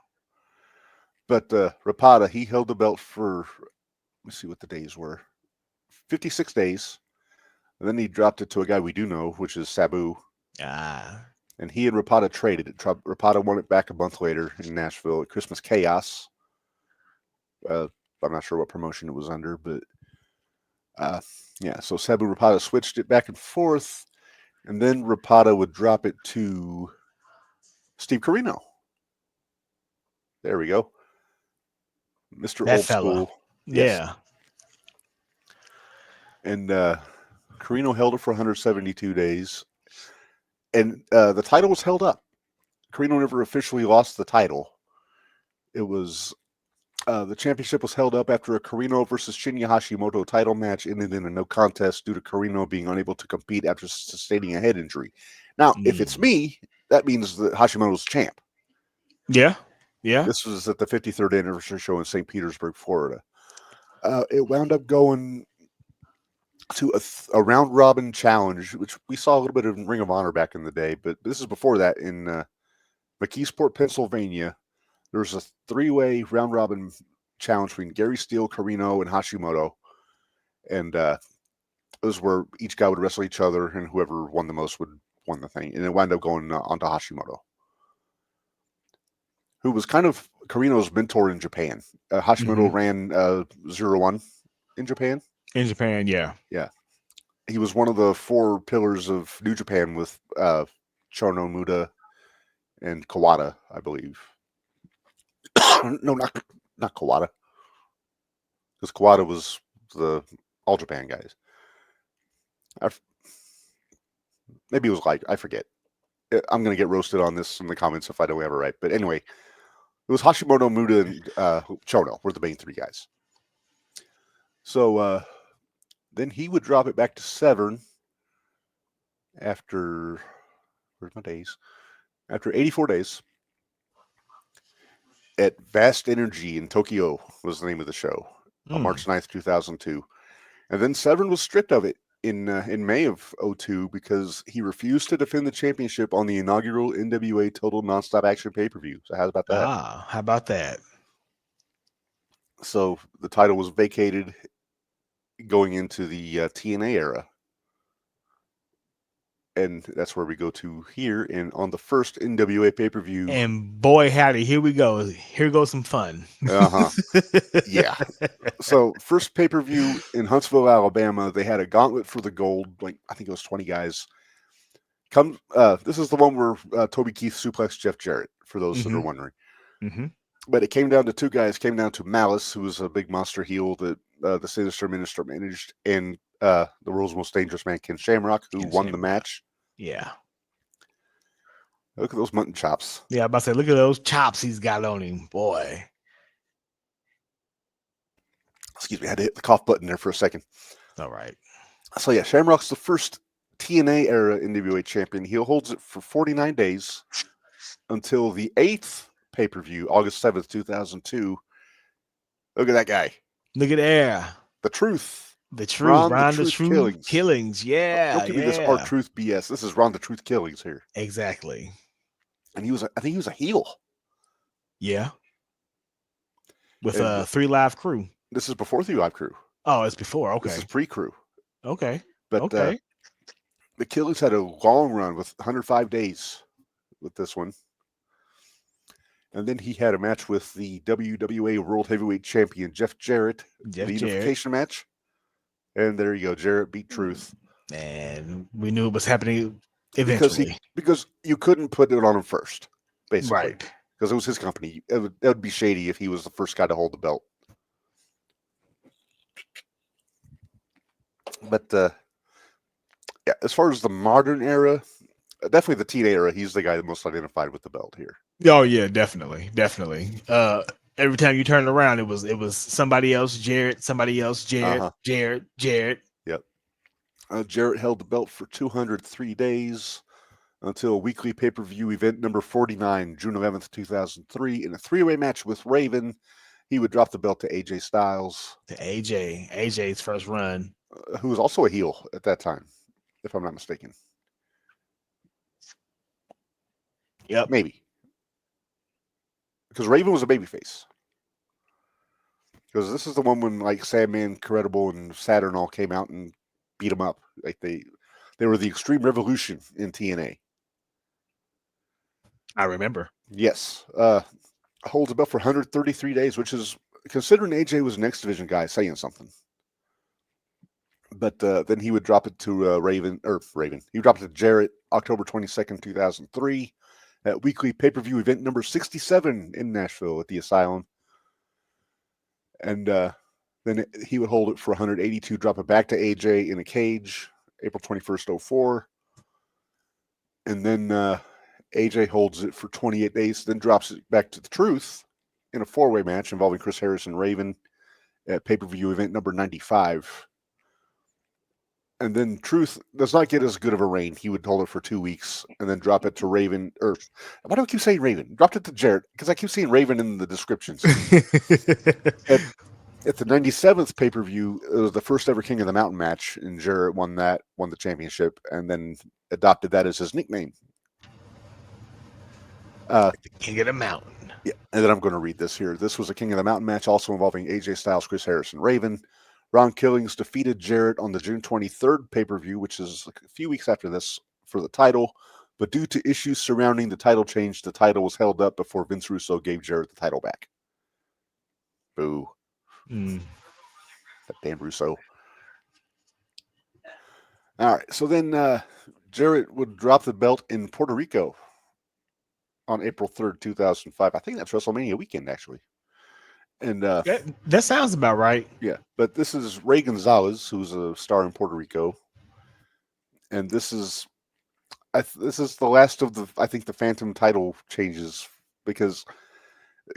But Rapata, he held the belt for, let's see what the days were, 56 days. And then he dropped it to a guy we do know, which is Sabu. And he and Rapata traded it. Rapata won it back a month later in Nashville at Christmas Chaos. I'm not sure what promotion it was under, but yeah. So Sabu Rapata switched it back and forth, and then Rapata would drop it to Steve Corino. There we go, Mr.
That
Old
fella.
School.
Yeah.
Yes. And Corino held it for 172 days. And the title was held up. Corino never officially lost the title. It was the championship was held up after a Corino versus Shinya Hashimoto title match ended in a no contest due to Corino being unable to compete after sustaining a head injury. Now, if it's me, that means that Hashimoto's champ.
Yeah. Yeah.
This was at the 53rd anniversary show in St. Petersburg, Florida. It wound up going to a round robin challenge, which we saw a little bit of Ring of Honor back in the day, but this is before that in McKeesport, Pennsylvania. There's a three-way round robin challenge between Gary Steele, Corino, and Hashimoto, and it was where each guy would wrestle each other, and whoever won the most would win the thing, and it wound up going onto Hashimoto, who was kind of Corino's mentor in Japan. Hashimoto ran 0-1 in Japan.
In Japan, yeah.
Yeah. He was one of the four pillars of New Japan with Chono Muda and Kawada, I believe. No, not Kawada. Because Kawada was the All Japan guys. Maybe it was like, I forget. I'm going to get roasted on this in the comments if I don't have it right. But anyway, it was Hashimoto, Muda, and Chono were the main three guys. So, then he would drop it back to Severn after, where's my days? After 84 days at Vast Energy in Tokyo was the name of the show on March 9th, 2002. And then Severn was stripped of it in May of 2002 because he refused to defend the championship on the inaugural NWA Total Nonstop Action pay-per-view. So how about that?
How about that?
So the title was vacated going into the TNA era. And that's where we go to here and on the first NWA pay-per-view.
And boy, howdy, here we go. Here goes some fun.
Yeah. So first pay-per-view in Huntsville, Alabama, they had a gauntlet for the gold. Like, I think it was 20 guys. This is the one where Toby Keith suplexed Jeff Jarrett, for those that are wondering.
Mm-hmm.
But it came down to two guys. It came down to Malice, who was a big monster heel that the Sinister Minister managed, and the world's most dangerous man, Ken Shamrock, who won the match.
Yeah.
Look at those mutton chops.
Yeah, I'm about to say, look at those chops he's got on him, boy.
Excuse me, I had to hit the cough button there for a second.
All right.
So yeah, Shamrock's the first TNA era NWA champion. He holds it for 49 days until the 8th pay-per-view, August 7th, 2002. Look at that guy.
Look at there.
The Truth.
The Truth. Ron the
Truth
Killings. Yeah.
Don't give me this R-Truth BS. This is Ron the Truth Killings here.
Exactly.
And I think he was a heel.
Yeah. With 3 Live Crew.
This is before 3 Live Crew.
Oh, it's before. Okay.
This is pre-Crew.
Okay.
But the Killings had a long run with 105 days with this one. And then he had a match with the NWA World Heavyweight Champion, Jeff Jarrett. The unification match. And there you go. Jarrett beat Truth.
And we knew it was happening eventually.
Because you couldn't put it on him first, basically.
Right.
Because it was his company. It would be shady if he was the first guy to hold the belt. But yeah, as far as the modern era, definitely the TNA era, he's the guy that most identified with the belt here.
Oh yeah, definitely. Every time you turned around, it was somebody else, Jarrett, somebody else, Jarrett, Jarrett.
Yep. Jarrett held the belt for 203 days until weekly pay-per-view event number 49, June 11th, 2003, in a 3-way match with Raven. He would drop the belt to AJ Styles.
To AJ's first run.
Who was also a heel at that time, if I'm not mistaken.
Yep.
Maybe. Because Raven was a babyface. Because this is the one when like Sandman, Credible, and Saturn all came out and beat him up. Like they were the Extreme Revolution in TNA.
I remember.
Yes. Holds the belt for 133 days, which is, considering AJ was an X Division guy, saying something. But then he would drop it to Raven. He dropped it to Jarrett October 22nd, 2003. At weekly pay-per-view event number 67 in Nashville at the Asylum. And then he would hold it for 182, drop it back to AJ in a cage, April 21st, 04. And then AJ holds it for 28 days, then drops it back to the Truth in a 4-way match involving Chris Harris and Raven at pay-per-view event number 95. And then Truth does not get as good of a reign. He would hold it for 2 weeks and then drop it to Raven. Or why do I keep saying Raven? Dropped it to Jarrett because I keep seeing Raven in the descriptions. At the 97th pay-per-view, it was the first ever King of the Mountain match, and Jarrett won the championship, and then adopted that as his nickname.
King of the Mountain.
Yeah, and then I'm going to read this here. This was a King of the Mountain match also involving AJ Styles, Chris Harris, and Raven. Ron Killings defeated Jarrett on the June 23rd pay-per-view, which is a few weeks after this, for the title. But due to issues surrounding the title change, the title was held up before Vince Russo gave Jarrett the title back. Boo. That damn Russo. All right, so then Jarrett would drop the belt in Puerto Rico on April 3rd, 2005. I think that's WrestleMania weekend, actually. And
that sounds about right.
Yeah, but this is Ray Gonzalez, who's a star in Puerto Rico, and this is the last of the Phantom title changes, because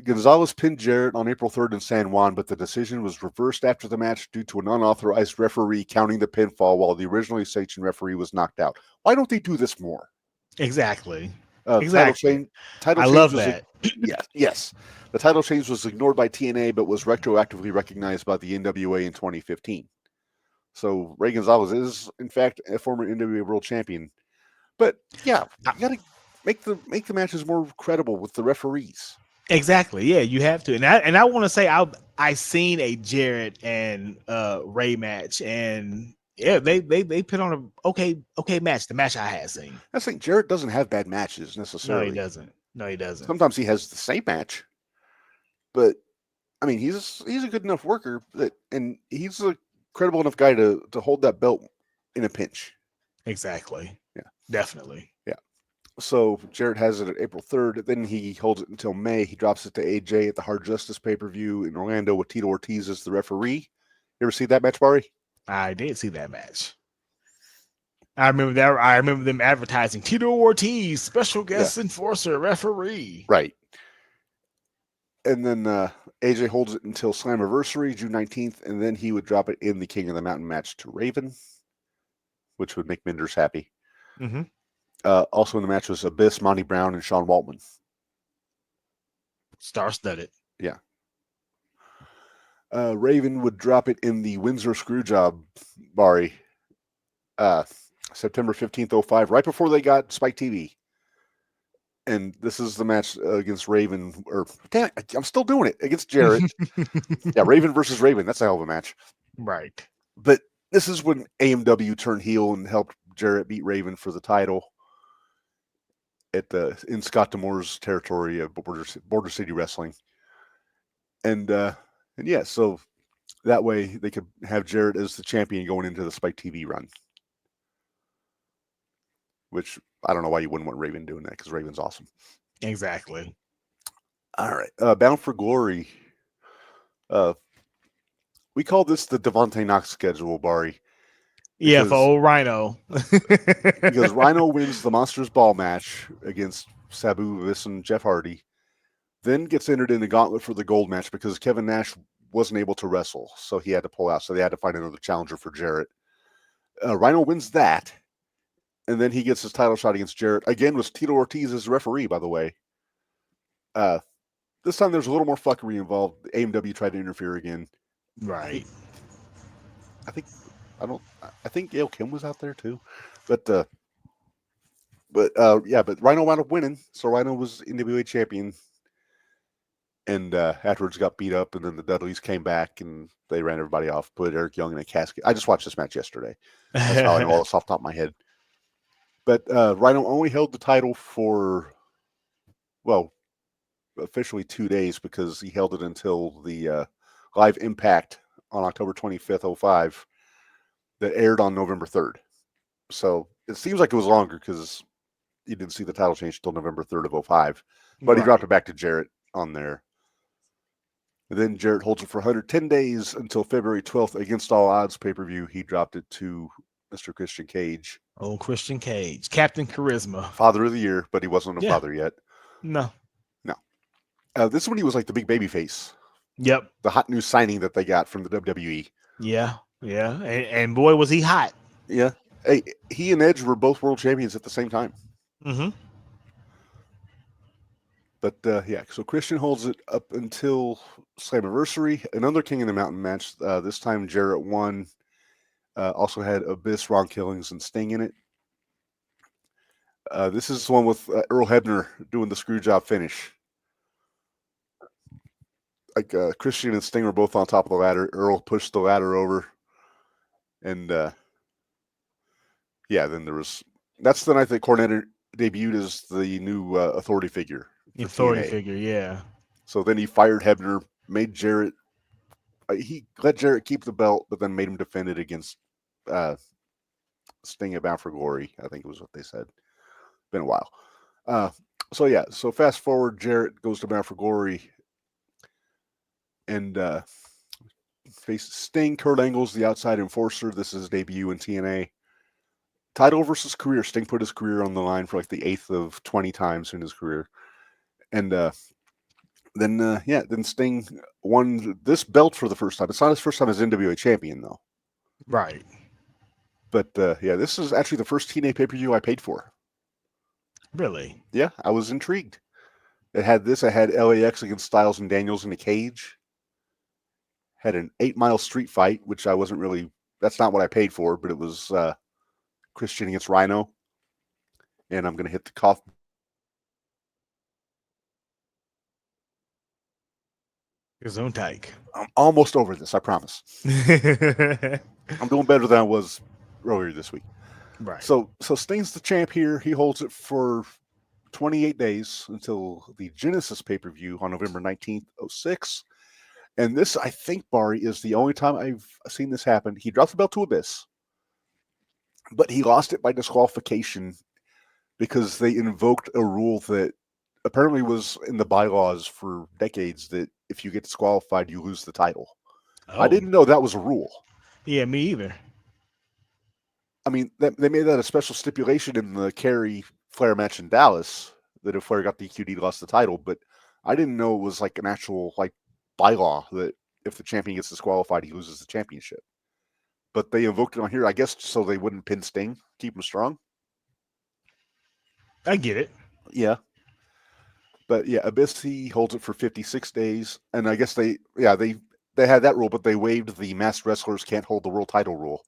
Gonzalez pinned Jarrett on April 3rd in San Juan, but the decision was reversed after the match due to an unauthorized referee counting the pinfall while the originally sanctioned referee was knocked out. Why don't they do this more?
Exactly.
Exactly.
I love that.
Yes. The title change was ignored by TNA, but was retroactively recognized by the NWA in 2015. So Ray Gonzalez is, in fact, a former NWA World Champion. But yeah, you got to make the matches more credible with the referees.
Exactly. Yeah, you have to. And I want to say I seen a Jarrett and Ray match, and yeah, they put on a okay match. The match I had seen.
I think Jarrett doesn't have bad matches necessarily.
No, he doesn't.
Sometimes he has the same match, but I mean, he's a good enough worker and he's a credible enough guy to hold that belt in a pinch.
Exactly.
Yeah.
Definitely.
Yeah. So Jarrett has it at April 3rd. Then he holds it until May. He drops it to AJ at the Hard Justice pay-per-view in Orlando with Tito Ortiz as the referee. You ever see that match, Bari?
I did see that match. I remember that. I remember them advertising Tito Ortiz, special guest enforcer, referee.
Right. And then AJ holds it until Slammiversary, June 19th, and then he would drop it in the King of the Mountain match to Raven, which would make Minders happy.
Mm-hmm.
Also in the match was Abyss, Monty Brown, and Sean Waltman.
Star-studded.
Yeah. Raven would drop it in the Windsor Screwjob, Bari, September 15th, 05, right before they got Spike TV. And this is the match against Raven, or damn it, I'm still doing it, against Jarrett. Yeah, Raven versus Raven. That's a hell of a match.
Right.
But this is when AMW turned heel and helped Jarrett beat Raven for the title in Scott D'Amore's territory of Border City Wrestling. And yeah, so that way they could have Jarrett as the champion going into the Spike TV run. Which I don't know why you wouldn't want Raven doing that, because Raven's awesome.
Exactly.
All right. Bound for Glory. We call this the Devontae Knox schedule, Bari.
Yeah, for old Rhino.
Because Rhino wins the Monsters Ball match against Sabu Viss and Jeff Hardy, then gets entered in the gauntlet for the gold match because Kevin Nash wasn't able to wrestle, so he had to pull out. So they had to find another challenger for Jarrett. Rhino wins that, and then he gets his title shot against Jarrett. Again, with Tito Ortiz as referee, by the way. This time there's a little more fuckery involved. AMW tried to interfere again.
Right.
I think Gail Kim was out there too. But Rhino wound up winning. So Rhino was NWA champion. And afterwards got beat up, and then the Dudleys came back and they ran everybody off, put Eric Young in a casket. I just watched this match yesterday. That's how I know all this off the top of my head. But Rhino only held the title for, officially 2 days, because he held it until the Live Impact on October 25th, 05, that aired on November 3rd. So it seems like it was longer because you didn't see the title change until November 3rd of 05. But He dropped it back to Jarrett on there. And then Jarrett holds it for 110 days until February 12th, Against All Odds pay-per-view. He dropped it to Mr. Christian Cage.
Oh, Christian Cage. Captain Charisma.
Father of the Year, but he wasn't a father yet.
No.
This is when he was like the big baby face.
Yep.
The hot new signing that they got from the WWE.
Yeah. And boy, was he hot.
Yeah. Hey, he and Edge were both world champions at the same time.
Mm-hmm.
But so Christian holds it up until Slammiversary. Another King of the Mountain match. This time Jarrett won. Also had Abyss, Ron Killings, and Sting in it. This is the one with Earl Hebner doing the screw job finish. Like Christian and Sting were both on top of the ladder. Earl pushed the ladder over. And then that's the night that Cornette debuted as the new authority figure.
Authority figure, yeah.
So then he fired Hebner, made Jarrett. He let Jarrett keep the belt, but then made him defend it against Sting at Bound for Glory. I think it was what they said. Been a while. So fast forward, Jarrett goes to Bound for Glory and faces Sting. Kurt Angle's the outside enforcer. This is his debut in TNA. Title versus career. Sting put his career on the line for like the 8th of 20 times in his career. And then Sting won this belt for the first time. It's not his first time as NWA champion, though.
Right.
But this is actually the first TNA pay-per-view I paid for.
Really?
Yeah, I was intrigued. It had this. I had LAX against Styles and Daniels in a cage. Had an 8-mile street fight, which I wasn't really. That's not what I paid for, but it was Christian against Rhino. And I'm going to hit the cough.
Gesundheit.
I'm almost over this, I promise. I'm doing better than I was earlier this week.
Right.
So Sting's the champ here. He holds it for 28 days until the Genesis pay-per-view on November 19th, 06. And this, I think, Bari, is the only time I've seen this happen. He dropped the belt to Abyss, but he lost it by disqualification because they invoked a rule that apparently was in the bylaws for decades that if you get disqualified, you lose the title. I
Oh,
didn't know that was a rule.
yeah, me either.
I mean, they made that a special stipulation in the Kerry Flair match in Dallas that if Flair got DQ'd, he lost the title. But I didn't know it was like an actual like bylaw that if the champion gets disqualified, he loses the championship. But they invoked it on here, I guess, so they wouldn't pin Sting, keep him strong.
I get it.
Yeah. But yeah, Abyss, he holds it for 56 days. And I guess they had that rule, but they waived the masked wrestlers can't hold the world title rule.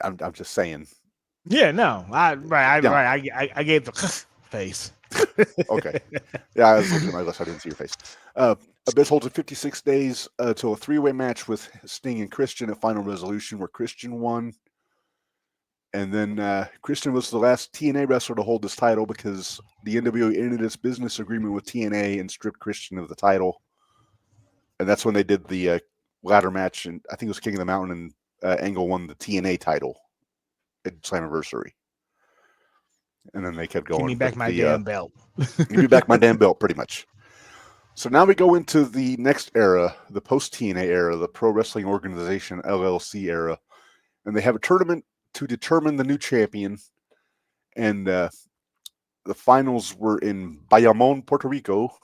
I'm just saying.
Yeah, no, I gave the face.
Okay. Yeah, I was looking at my list. I didn't see your face. Abyss holds it 56 days till a three-way match with Sting and Christian at Final Resolution, where Christian won. And then Christian was the last TNA wrestler to hold this title because the NWA ended its business agreement with TNA and stripped Christian of the title. And that's when they did the ladder match, and I think it was King of the Mountain, and Angle won the TNA title at Slammiversary. And then they kept going.
Give me back my damn belt.
Give me back my damn belt, pretty much. So now we go into the next era, the post-TNA era, the Pro Wrestling Organization, LLC era. And they have a tournament to determine the new champion. And the finals were in Bayamon, Puerto Rico.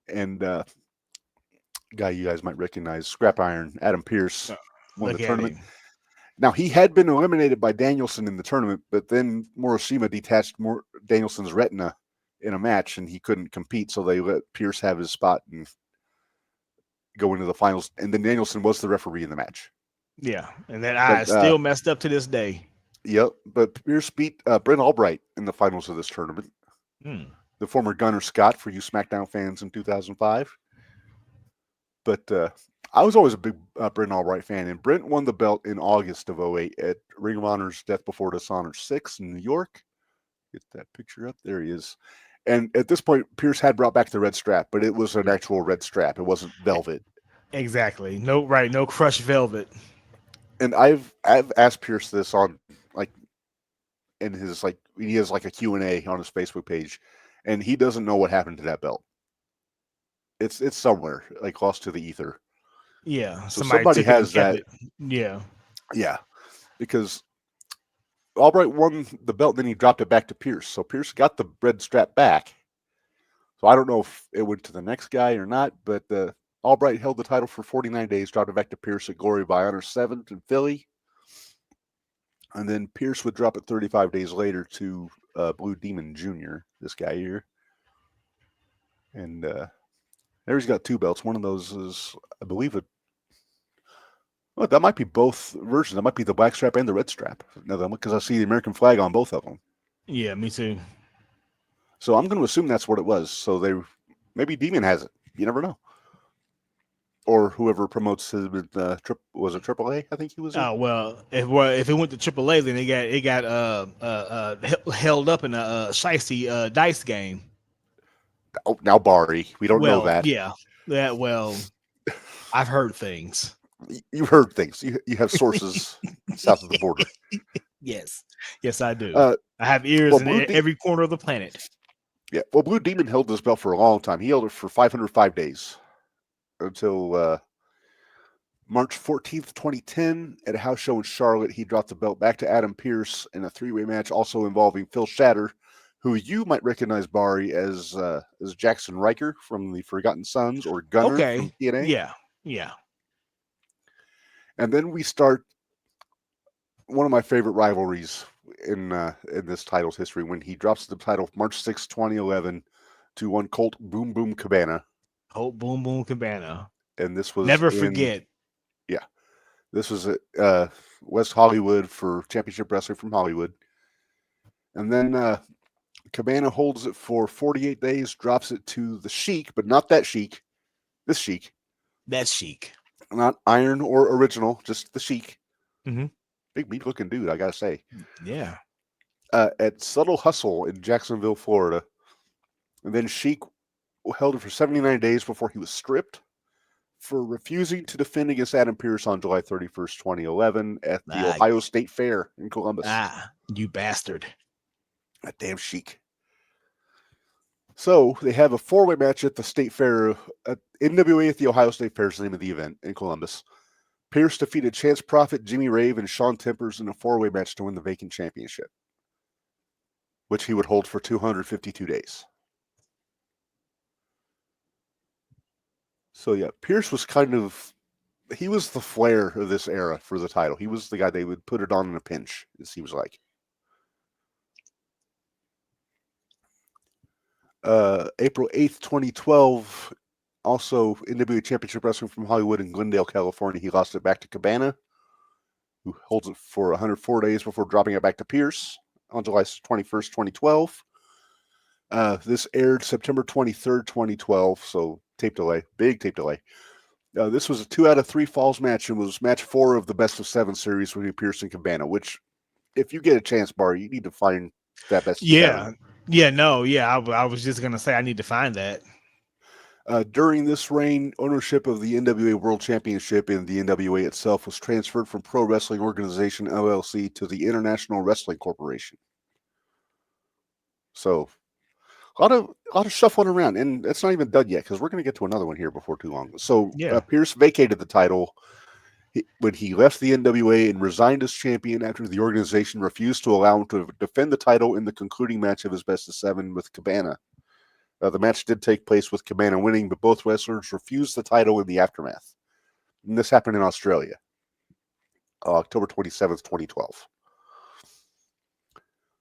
And guy you guys might recognize, Scrap Iron, Adam Pearce, won the tournament. Now, he had been eliminated by Danielson in the tournament, but then Morishima detached Danielson's retina in a match, and he couldn't compete, so they let Pearce have his spot and go into the finals. And then Danielson was the referee in the match.
Yeah, and then I still messed up to this day.
Yep, but Pearce beat Brent Albright in the finals of this tournament. The former Gunner Scott for you SmackDown fans in 2005. But I was always a big Brent Albright fan, and Brent won the belt in August of 2008 at Ring of Honor's Death Before Dishonor 6 in New York. Get that picture up. There he is. And at this point, Pearce had brought back the red strap, but it was an actual red strap. It wasn't velvet.
Exactly. No crushed velvet.
And I've asked Pearce this on in his he has a Q&A on his Facebook page, and he doesn't know what happened to that belt. It's somewhere lost to the ether.
Yeah,
so somebody has that. Yeah, because Albright won the belt, then he dropped it back to Pearce. So Pearce got the red strap back. So I don't know if it went to the next guy or not, but Albright held the title for 49 days, dropped it back to Pearce at Glory by Honor 7th in Philly. And then Pearce would drop it 35 days later to Blue Demon Jr., this guy here. And there he's got two belts. One of those is, I believe, that might be both versions. That might be the black strap and the red strap. Because I see the American flag on both of them.
Yeah, me too.
So I'm going to assume that's what it was. So maybe Demon has it. You never know. Or whoever promotes his was it AAA? I think he was.
Oh well, if it went to AAA, then it got held up in a shicey dice game.
Oh, now Bari, we don't know that.
Yeah, I've heard things.
You've heard things. You have sources south of the border.
Yes, I do. I have ears in every corner of the planet.
Yeah. Well, Blue Demon held this belt for a long time. He held it for 505 days. Until March 14th, 2010, at a house show in Charlotte, he dropped the belt back to Adam Pearce in a three-way match, also involving Phil Shatter, who you might recognize, Bari, as Jackson Riker from the Forgotten Sons, or Gunner from TNA.
Yeah.
And then we start one of my favorite rivalries in this title's history, when he drops the title March 6, 2011, to one Colt Boom Boom Cabana.
Colt Boom Boom Cabana.
And this was
never forget.
Yeah. This was at West Hollywood for Championship Wrestling from Hollywood. And then Cabana holds it for 48 days, drops it to the Sheik, but not that Sheik. This Sheik.
That Sheik.
Not Iron or Original, just the Sheik.
Mm-hmm.
Big meat looking dude, I gotta say.
Yeah.
At Subtle Hustle in Jacksonville, Florida. And then Sheik held it for 79 days before he was stripped, for refusing to defend against Adam Pearce on July 31st, 2011 at the
Ah,
Ohio State Fair in Columbus.
You bastard.
That damn chic. So they have a 4-way match at the State Fair. NWA at the Ohio State Fair is the name of the event in Columbus. Pearce defeated Chance Prophet, Jimmy Rave, and Sean Tempers in a 4-way match to win the vacant championship, which he would hold for 252 days. So yeah, Pearce was he was the Flair of this era for the title. He was the guy they would put it on in a pinch, it seems like. April 8th, 2012, also NWA Championship Wrestling from Hollywood in Glendale, California. He lost it back to Cabana, who holds it for 104 days before dropping it back to Pearce on July 21st, 2012. This aired September 23rd, 2012, so big tape delay. This was a 2 out of 3 falls match and was match 4 of the best of 7 series between Pearce and Cabana, which, if you get a chance, Bari, you need to find that best of 7.
I was just going to say I need to find that.
During this reign, ownership of the NWA World Championship and the NWA itself was transferred from Pro Wrestling Organization, LLC, to the International Wrestling Corporation. So, a lot of shuffling around, and it's not even done yet because we're going to get to another one here before too long. So, Pearce vacated the title when he left the NWA and resigned as champion after the organization refused to allow him to defend the title in the concluding match of his best of 7 with Cabana. The match did take place with Cabana winning, but both wrestlers refused the title in the aftermath. And this happened in Australia, October 27th, 2012.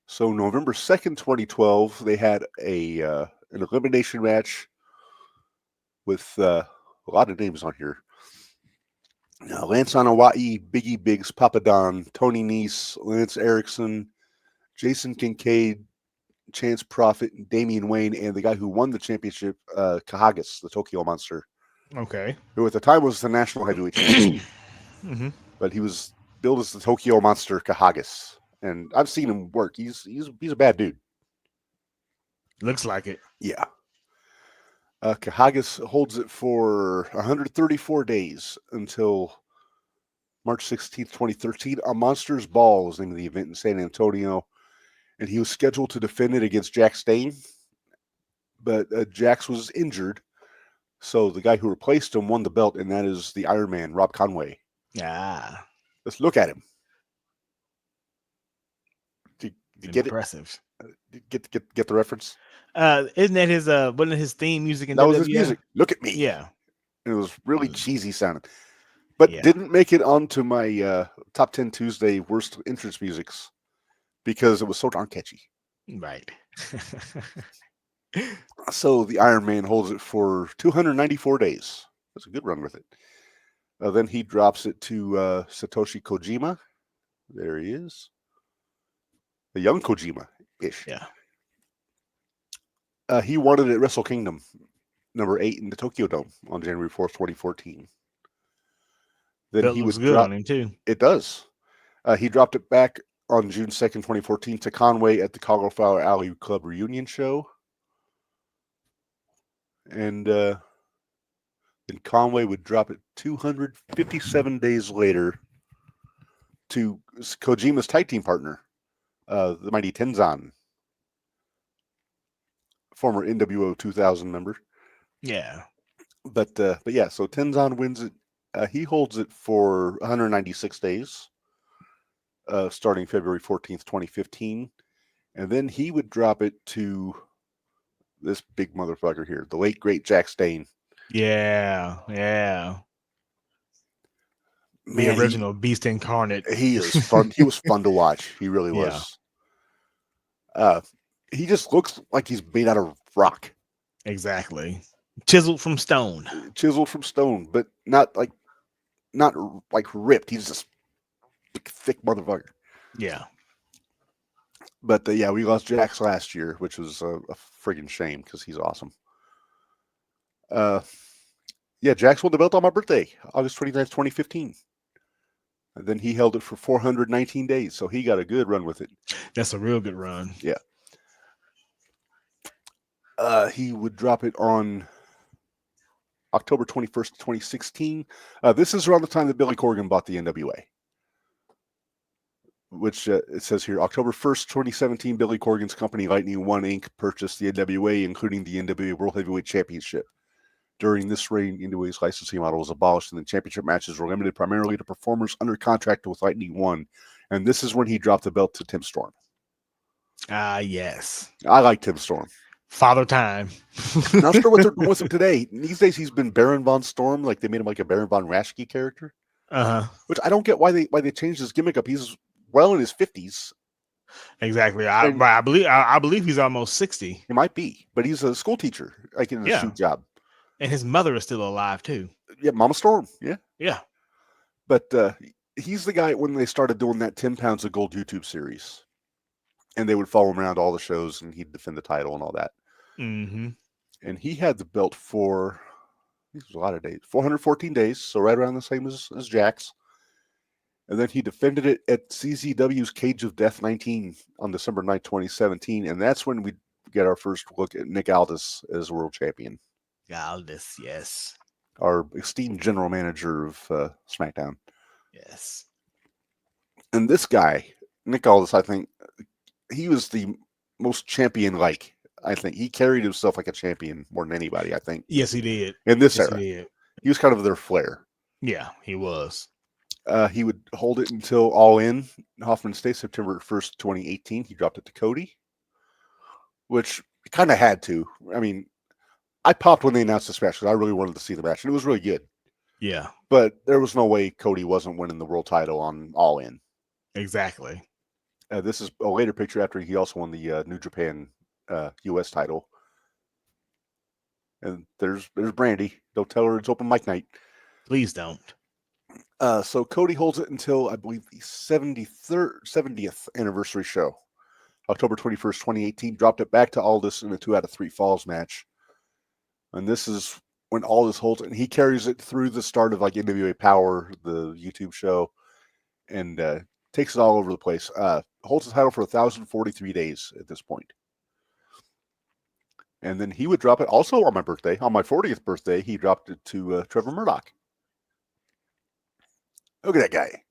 So November 2nd, 2012, they had an elimination match with a lot of names on here. Lance Anawa'i, Biggie Biggs, Papa Don, Tony Nese, Lance Erickson, Jason Kincaid, Chance Prophet, Damian Wayne, and the guy who won the championship, Kahagas, the Tokyo Monster.
Okay.
Who at the time was the national heavyweight champion.
Mm-hmm.
But he was billed as the Tokyo Monster, Kahagas. And I've seen him work. He's a bad dude.
Looks like it.
Yeah. Kahagas holds it for 134 days until March 16th, 2013. A Monsters Ball was the name of the event in San Antonio. And he was scheduled to defend it against Jack Stane. But Jax was injured. So the guy who replaced him won the belt, and that is the Iron Man, Rob Conway. Let's look at him. Get
impressive.
Get the reference?
Isn't that his wasn't it his theme music in
that
WWF?
Was his music. Look at me.
Yeah.
It was really cheesy sounding. But didn't make it onto my top 10 Tuesday worst entrance musics because it was so darn catchy.
Right.
So the Iron Man holds it for 294 days. That's a good run with it. Then he drops it to Satoshi Kojima. There he is. The young Kojima-ish.
Yeah.
He won it at Wrestle Kingdom, number 8 in the Tokyo Dome on January 4th, 2014. Then
Belt
he
looks
was
good on him too.
It does. He dropped it back on June 2nd, 2014 to Conway at the Cauliflower Alley Club reunion show. And then Conway would drop it 257 days later to Kojima's tag team partner, the mighty Tenzan, former NWO 2000 member.
Yeah.
But yeah, so Tenzan wins it. He holds it for 196 days, starting February 14th, 2015. And then he would drop it to this big motherfucker here, the late, great Jack Stane.
Yeah. The original Beast Incarnate.
He is fun. He was fun to watch. He really was. He just looks like he's made out of rock.
Exactly. Chiseled from stone,
but not like ripped. He's just big, thick motherfucker.
Yeah.
But yeah, we lost Jax last year, which was a friggin' shame because he's awesome. Yeah, Jax won the belt on my birthday, August 29th, 2015. And then he held it for 419 days, so he got a good run with it.
That's a real good run.
Yeah. He would drop it on October 21st, 2016. This is around the time that Billy Corgan bought the NWA. Which it says here, October 1st, 2017, Billy Corgan's company, Lightning One Inc., purchased the NWA, including the NWA World Heavyweight Championship. During this reign, NWA's licensing model was abolished, and the championship matches were limited primarily to performers under contract with Lightning One. And this is when he dropped the belt to Tim Storm.
Yes.
I like Tim Storm.
Father Time.
Not sure what they're doing with him today. These days, he's been Baron Von Storm, like they made him like a Baron Von Raschke character. Which I don't get why they changed his gimmick up. He's well in his 50s.
Exactly. I believe he's almost 60.
He might be, but he's a school teacher, like in a shoot job.
And his mother is still alive too.
Yeah, Mama Storm. Yeah.
Yeah.
But he's the guy when they started doing that 10 Pounds of Gold YouTube series. And they would follow him around all the shows and he'd defend the title and all that.
Mm-hmm.
And he had the belt for a lot of days, 414 days. So right around the same as Jax. And then he defended it at CZW's Cage of Death 19 on December 9th, 2017. And that's when we get our first look at Nick Aldis as world champion.
Aldis, yes.
Our esteemed general manager of SmackDown.
Yes.
And this guy, Nick Aldis, I think, he was the most champion-like. I think he carried himself like a champion more than anybody, I think.
Yes, he did.
In this era. He was kind of their flair.
Yeah, he was.
He would hold it until All In, Hoffman's Day, September 1st, 2018. He dropped it to Cody, which he kind of had to. I mean, I popped when they announced this match because I really wanted to see the match, and it was really good.
Yeah.
But there was no way Cody wasn't winning the world title on All In.
Exactly.
This is a later picture after he also won the New Japan U.S. title. And there's Brandy. Don't tell her it's open mic night.
Please don't.
So Cody holds it until, I believe, the 70th anniversary show. October 21st, 2018. Dropped it back to Aldis in a 2 out of 3 falls match. And this is when Aldis holds it. And he carries it through the start of like NWA Power, the YouTube show. And takes it all over the place. Holds the title for 1,043 days at this point. And then he would drop it also on my birthday. On my 40th birthday, he dropped it to Trevor Murdoch. Look at that guy.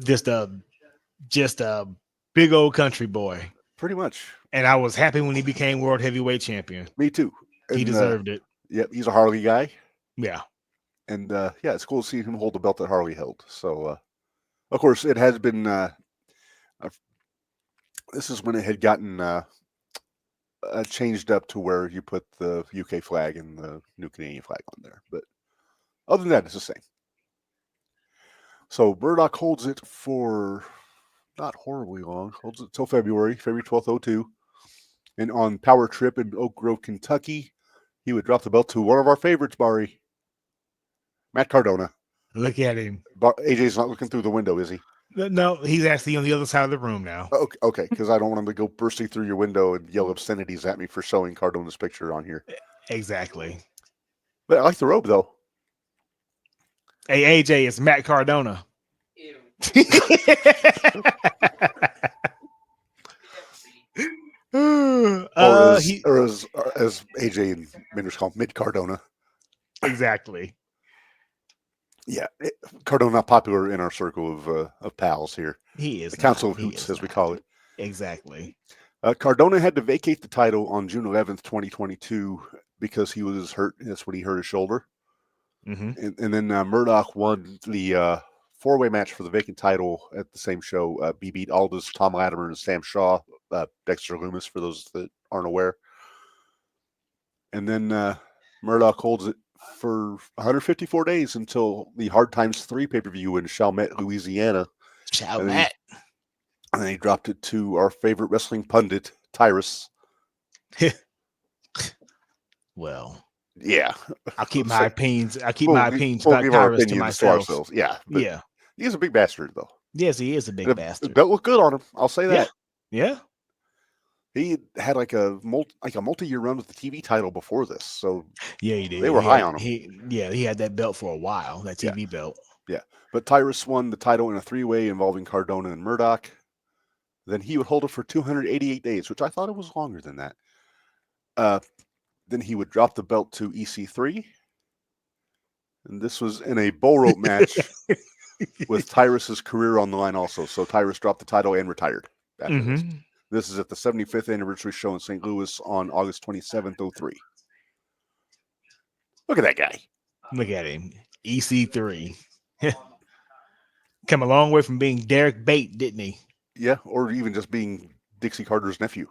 Just a big old country boy.
Pretty much.
And I was happy when he became World Heavyweight Champion.
Me too. And,
he deserved it.
Yep, he's a Harley guy.
Yeah. And
yeah, it's cool to see him hold the belt that Harley held. So, of course, it has been. This is when it had gotten changed up to where you put the UK flag and the new Canadian flag on there. But other than that, it's the same. So Murdoch holds it for not horribly long. Holds it till February 12th, 2002. And on Power Trip in Oak Grove, Kentucky, he would drop the belt to one of our favorites, Bari. Matt Cardona.
Look at him.
AJ's not looking through the window, is he?
No, he's actually on the other side of the room now.
Okay, because I don't want him to go bursting through your window and yell obscenities at me for showing Cardona's picture on here.
Exactly.
But I like the robe, though.
Hey, AJ, it's Matt Cardona.
or as AJ and Menders call him, Mid Cardona.
Exactly.
Yeah, Cardona not popular in our circle of pals here.
He is
the Council of Hoots, as we call it.
Exactly.
Cardona had to vacate the title on June 11th, 2022, because he was hurt. That's when he hurt his shoulder.
Mm-hmm.
And then Murdoch won the 4-way match for the vacant title at the same show. He beat Aldis, Tom Latimer, and Sam Shaw, Dexter Lumis, for those that aren't aware. And then Murdoch holds it for 154 days until the Hard Times 3 pay-per-view in Chalmette, Louisiana.
Chalmette.
And then he dropped it to our favorite wrestling pundit, Tyrus.
Well,
yeah.
I'll keep my opinions. About Tyrus to myself.
Yeah.
Yeah.
He's a big bastard, though.
Yes, he is a big bastard.
The belt looked good on him. I'll say that.
Yeah.
He had like a multi-year run with the TV title before this, so
yeah, he did.
They were high on him.
He had that belt for a while, that TV belt.
Yeah, but Tyrus won the title in a 3-way involving Cardona and Murdoch. Then he would hold it for 288 days, which I thought it was longer than that. Then he would drop the belt to EC3. And this was in a bull rope match with Tyrus's career on the line also. So Tyrus dropped the title and retired after this. This is at the 75th anniversary show in St. Louis on August 27th, 03. Look at that guy.
Look at him. EC3. Come a long way from being Derek Bate, didn't he?
Yeah, or even just being Dixie Carter's nephew.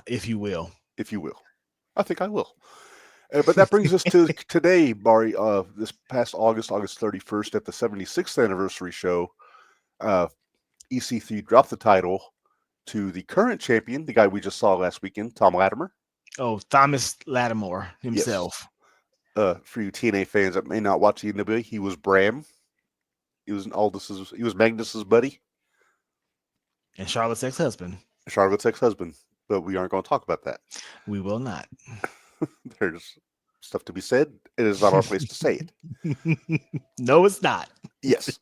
If you will.
If you will. I think I will. But that brings us to today, Bari. This past August 31st, at the 76th anniversary show, EC3 dropped the title to the current champion, the guy we just saw last weekend, Tom Latimer.
Oh, Thomas Lattimore himself.
Yes. For you TNA fans that may not watch the NWA, he was Bram. He was Magnus's buddy.
And Charlotte's ex-husband.
Charlotte's ex-husband. But we aren't going to talk about that.
We will not.
There's stuff to be said. It is not our place to say
it. No, it's not.
Yes.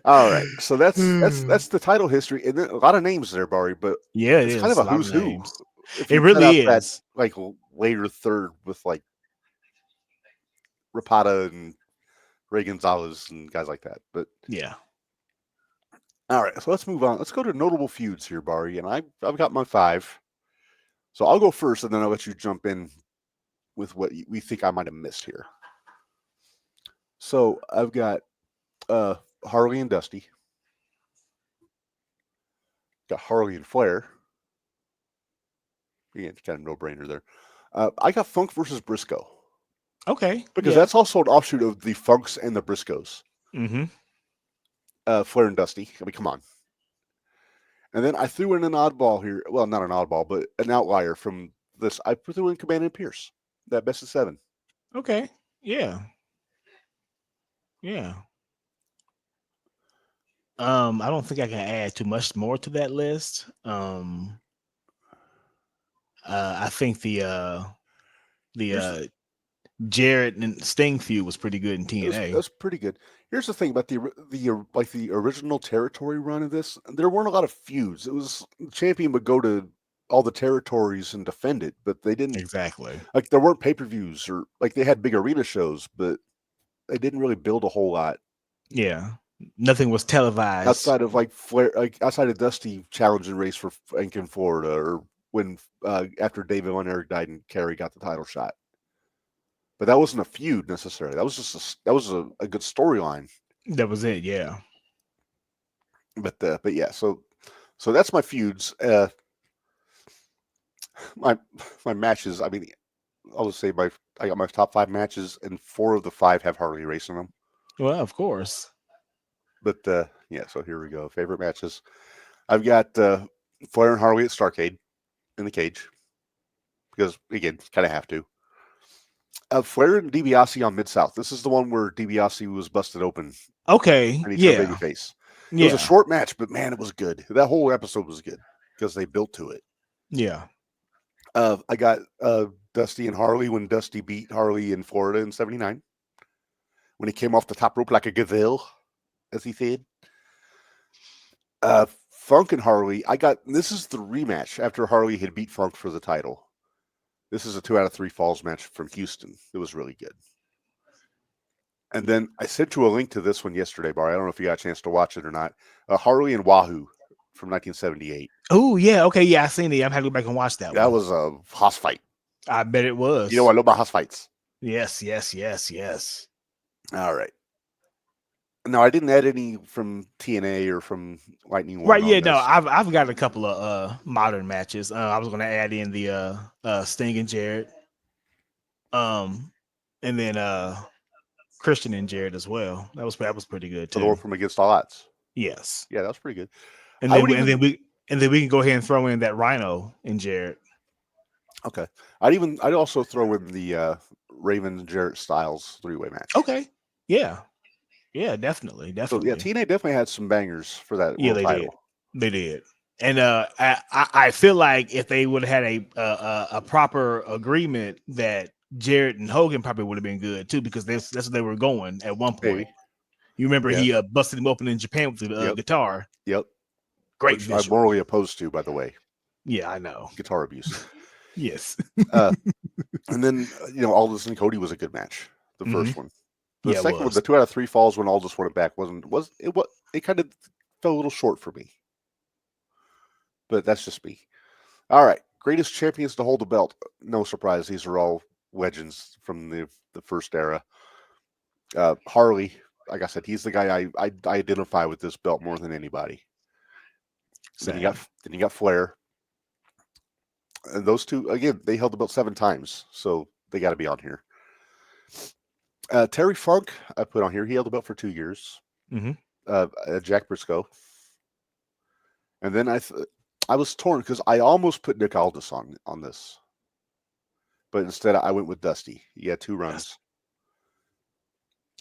All right. So that's the title history, and then a lot of names there, Bari. But
yeah,
it's kind of a who's who.
It really is.
That, like later third with like Rapata and Ray Gonzalez and guys like that. But
yeah.
All right. So let's move on. Let's go to notable feuds here, Bari, and I've got my 5. So I'll go first, and then I'll let you jump in with what we think I might have missed here. So I've got Harley and Dusty. Got Harley and Flair. Again, kind of no-brainer there. I got Funk versus Briscoe.
Okay.
Because that's also an offshoot of the Funks and the Briscoes. Flair and Dusty. I mean, come on. And then I threw in an oddball here. Well, not an oddball, but an outlier from this. I threw in Command and Pierce. That best of 7.
Okay. Yeah. Yeah. I don't think I can add too much more to that list. I think the Jarrett and Sting feud was pretty good in TNA.
That's pretty good. Here's the thing about the original territory run of this. There weren't a lot of feuds. It was the champion would go to all the territories and defend it, but they didn't
exactly.
Like there weren't pay-per-views or like they had big arena shows, but they didn't really build a whole lot.
Yeah. Nothing was televised
outside of like Flair, like outside of Dusty challenging race for in Florida, or when after David Von Erich died and Kerry got the title shot. But that wasn't a feud necessarily. That was just a good storyline.
That was it, yeah.
But yeah, so that's my feuds. My matches. I mean, I'll just say I got my top 5 matches, and 4 of the 5 have Harley Race in them.
Well, of course.
But yeah, so here we go. Favorite matches. I've got Flair and Harley at Starrcade in the cage because again, kind of have to. Flair and DiBiase on Mid-South. This is the one where DiBiase was busted open.
Okay,
and he turned babyface. It was a short match, but man, it was good. That whole episode was good because they built to it.
Yeah.
I got Dusty and Harley when Dusty beat Harley in Florida in '79 when he came off the top rope like a gazelle, as he said. Funk and Harley. This is the rematch after Harley had beat Funk for the title. This is a 2 out of 3 falls match from Houston. It was really good. And then I sent you a link to this one yesterday, Bar. I don't know if you got a chance to watch it or not. Harley and Wahoo from 1978.
Oh, yeah. Okay. Yeah, I seen it. I'm having to go back and watch that one.
That was a hoss fight.
I bet it was.
You know, I love my hoss fights.
Yes.
All right. No, I didn't add any from TNA or from Lightning One.
Right, yeah, no, I've got a couple of modern matches. I was gonna add in the Sting and Jarrett. And then Christian and Jarrett as well. That was pretty good too.
The one from Against All Odds.
Yes.
Yeah, that was pretty good.
And then we can go ahead and throw in that Rhino and Jarrett.
Okay. I'd also throw in the Raven and Jarrett Styles 3-way match.
Okay. Yeah. Yeah, definitely.
So, yeah, TNA definitely had some bangers for that.
Yeah, they did. And I feel like if they would have had a proper agreement, that Jarrett and Hogan probably would have been good too, because that's what they were going at one point.
Maybe.
You remember he busted him open in Japan with the guitar.
Yep.
Great.
Which I'm morally opposed to, by the way.
Yeah, I know.
Guitar abuse.
Yes.
And then Aldous and Cody was a good match. The
Mhm.
first one. The
Yeah, it
second one,
was.
the 2 out of 3 falls when Aldous won it back it kind of fell a little short for me. But that's just me. All right, greatest champions to hold the belt. No surprise, these are all legends from the first era. Harley, like I said, he's the guy I identify with this belt more than anybody. Then
Same.
you got Flair, and those two again they held the belt 7 times, so they got to be on here. Terry Funk, I put on here. He held the belt for 2 years.
hmm
Jack Briscoe, and then I was torn because I almost put Nick Aldis on this, but instead I went with Dusty. He had 2 runs.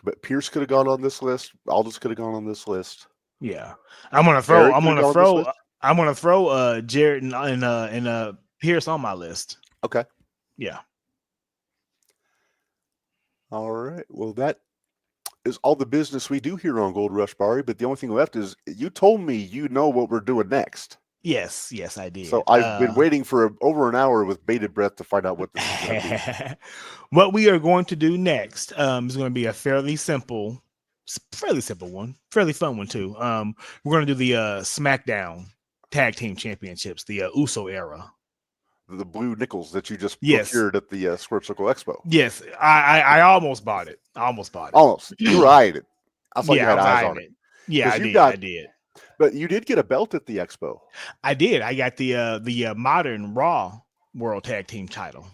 But Pierce could have gone on this list. Aldis could have gone on this list.
Yeah, I'm gonna throw.
Barrett
I'm
could have
gonna
gone on this
throw.
list.
I'm gonna throw Jarrett and Pierce on my list.
Okay.
Yeah.
All right. Well, that is all the business we do here on Gold Rush Bari. But the only thing left is you told me you know what we're doing next.
Yes, I did.
So I've been waiting for over an hour with bated breath to find out what this is going to be.
What we are going to do next is going to be a fairly simple one, fairly fun one too. We're going to do the SmackDown Tag Team Championships, the Uso era.
The blue nickels that you just
Yes.
procured at the Squirt Circle Expo.
Yes, I almost bought it.
Almost. You were eyeing it. I saw you had eyes on it.
Yeah, I
'Cause
did. I did.
But you did get a belt at the Expo.
I did. I got the modern Raw World Tag Team title,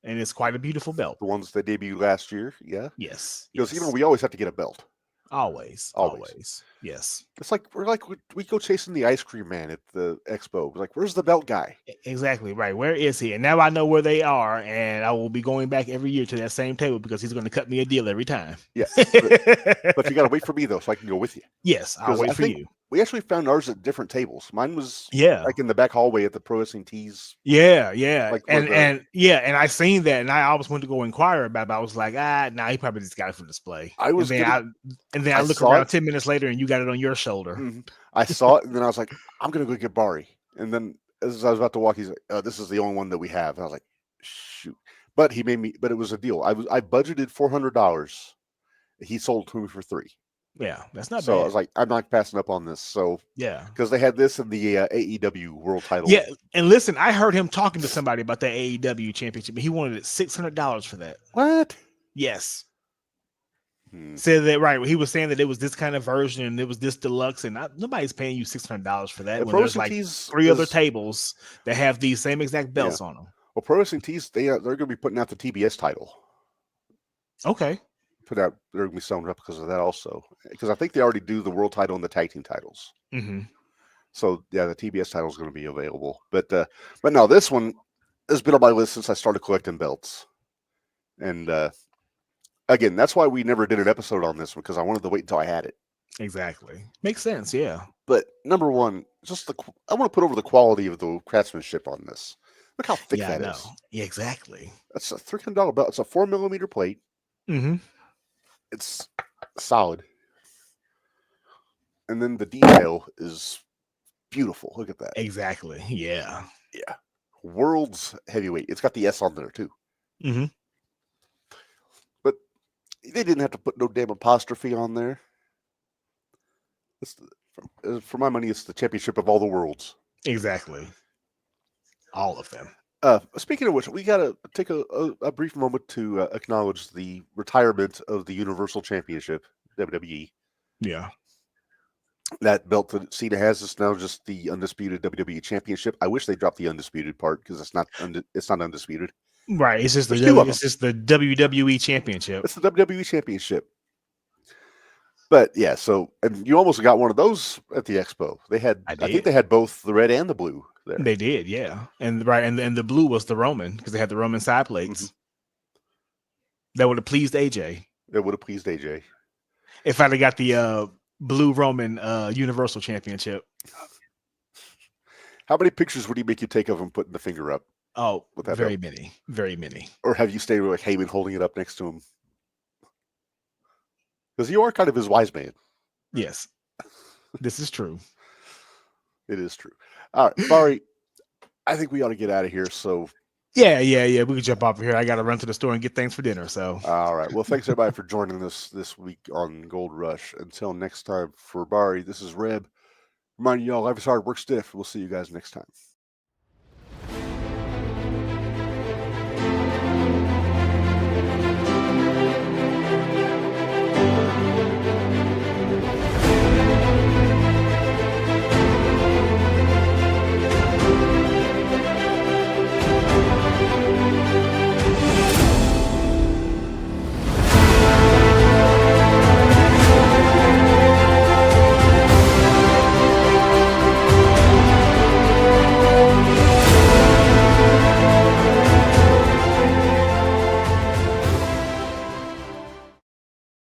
and it's quite a beautiful belt.
The ones that debuted last year, yeah.
Yes.
Because we always have to get a belt.
Always. Yes.
It's like we go chasing the ice cream man at the Expo. We're like, where's the belt guy?
Exactly right. Where is he? And now I know where they are, and I will be going back every year to that same table because he's going to cut me a deal every time.
Yeah, but you got to wait for me though, so I can go with you.
Yes, I'll wait for you.
We actually found ours at different tables. Mine was like in the back hallway at the Pro Wrestling Tees.
Yeah.
Like
and I seen that, and I always went to go inquire about it. But I was like, he probably just got it for display. I look around 10 minutes later, and you got it on your shoulder.
Mm-hmm. I saw it, and then I was like, I'm gonna go get Bari. And then as I was about to walk, he's like, this is the only one that we have. And I was like, shoot. But it was a deal. I budgeted $400. He sold it to me for $300.
Yeah, that's not bad.
So I was like, I'm not passing up on this. So
yeah,
because they had this in the AEW World Title.
Yeah, and listen, I heard him talking to somebody about that AEW Championship, but he wanted it $600 for that.
What?
Yes. Said that right. He was saying that it was this kind of version and it was this deluxe, and nobody's paying you $600 for that. When there's like 3 other tables that have these same exact belts on them.
Well, Pro Wrestling Tees, they're going to be putting out the TBS title.
Okay.
They're going to be selling up because of that also. Because I think they already do the world title and the tag team titles.
Mm-hmm.
So yeah, the TBS title is going to be available. But no, this one has been on my list since I started collecting belts. And again, that's why we never did an episode on this one, because I wanted to wait until I had it.
Exactly. Makes sense. Yeah.
But number one, I want to put over the quality of the craftsmanship on this. Look how thick that is.
Yeah, exactly.
That's a $300 belt. It's a 4mm plate.
Mm-hmm.
It's solid. And then the detail is beautiful. Look at that.
Exactly. Yeah.
Yeah. World's heavyweight. It's got the S on there too.
Mm-hmm.
But they didn't have to put no damn apostrophe on there. For my money, it's the championship of all the worlds.
Exactly. All of them.
Speaking of which, we got to take a brief moment to acknowledge the retirement of the Universal Championship, WWE.
Yeah.
That belt that Cena has is now just the undisputed WWE Championship. I wish they dropped the undisputed part because it's not undisputed.
Right. It's just the WWE Championship.
It's the WWE Championship. But yeah, and you almost got one of those at the Expo. I think they had both the red and the blue there.
They did, yeah. And the blue was the Roman because they had the Roman side plates. Mm-hmm. That would have pleased AJ.
That would have pleased AJ.
If I'd have got the blue Roman Universal Championship.
How many pictures would he make you take of him putting the finger up?
Oh, very many. Very many.
Or have you stayed with like Heyman holding it up next to him? Because you are kind of his wise man.
Yes. This is true.
It is true. All right, Bari, I think we ought to get out of here. So
Yeah. We can jump off of here. I got to run to the store and get things for dinner. So,
All right. Well, thanks everybody for joining us this week on Gold Rush. Until next time, for Bari, this is Reb. Reminding y'all, life is hard, work stiff. We'll see you guys next time.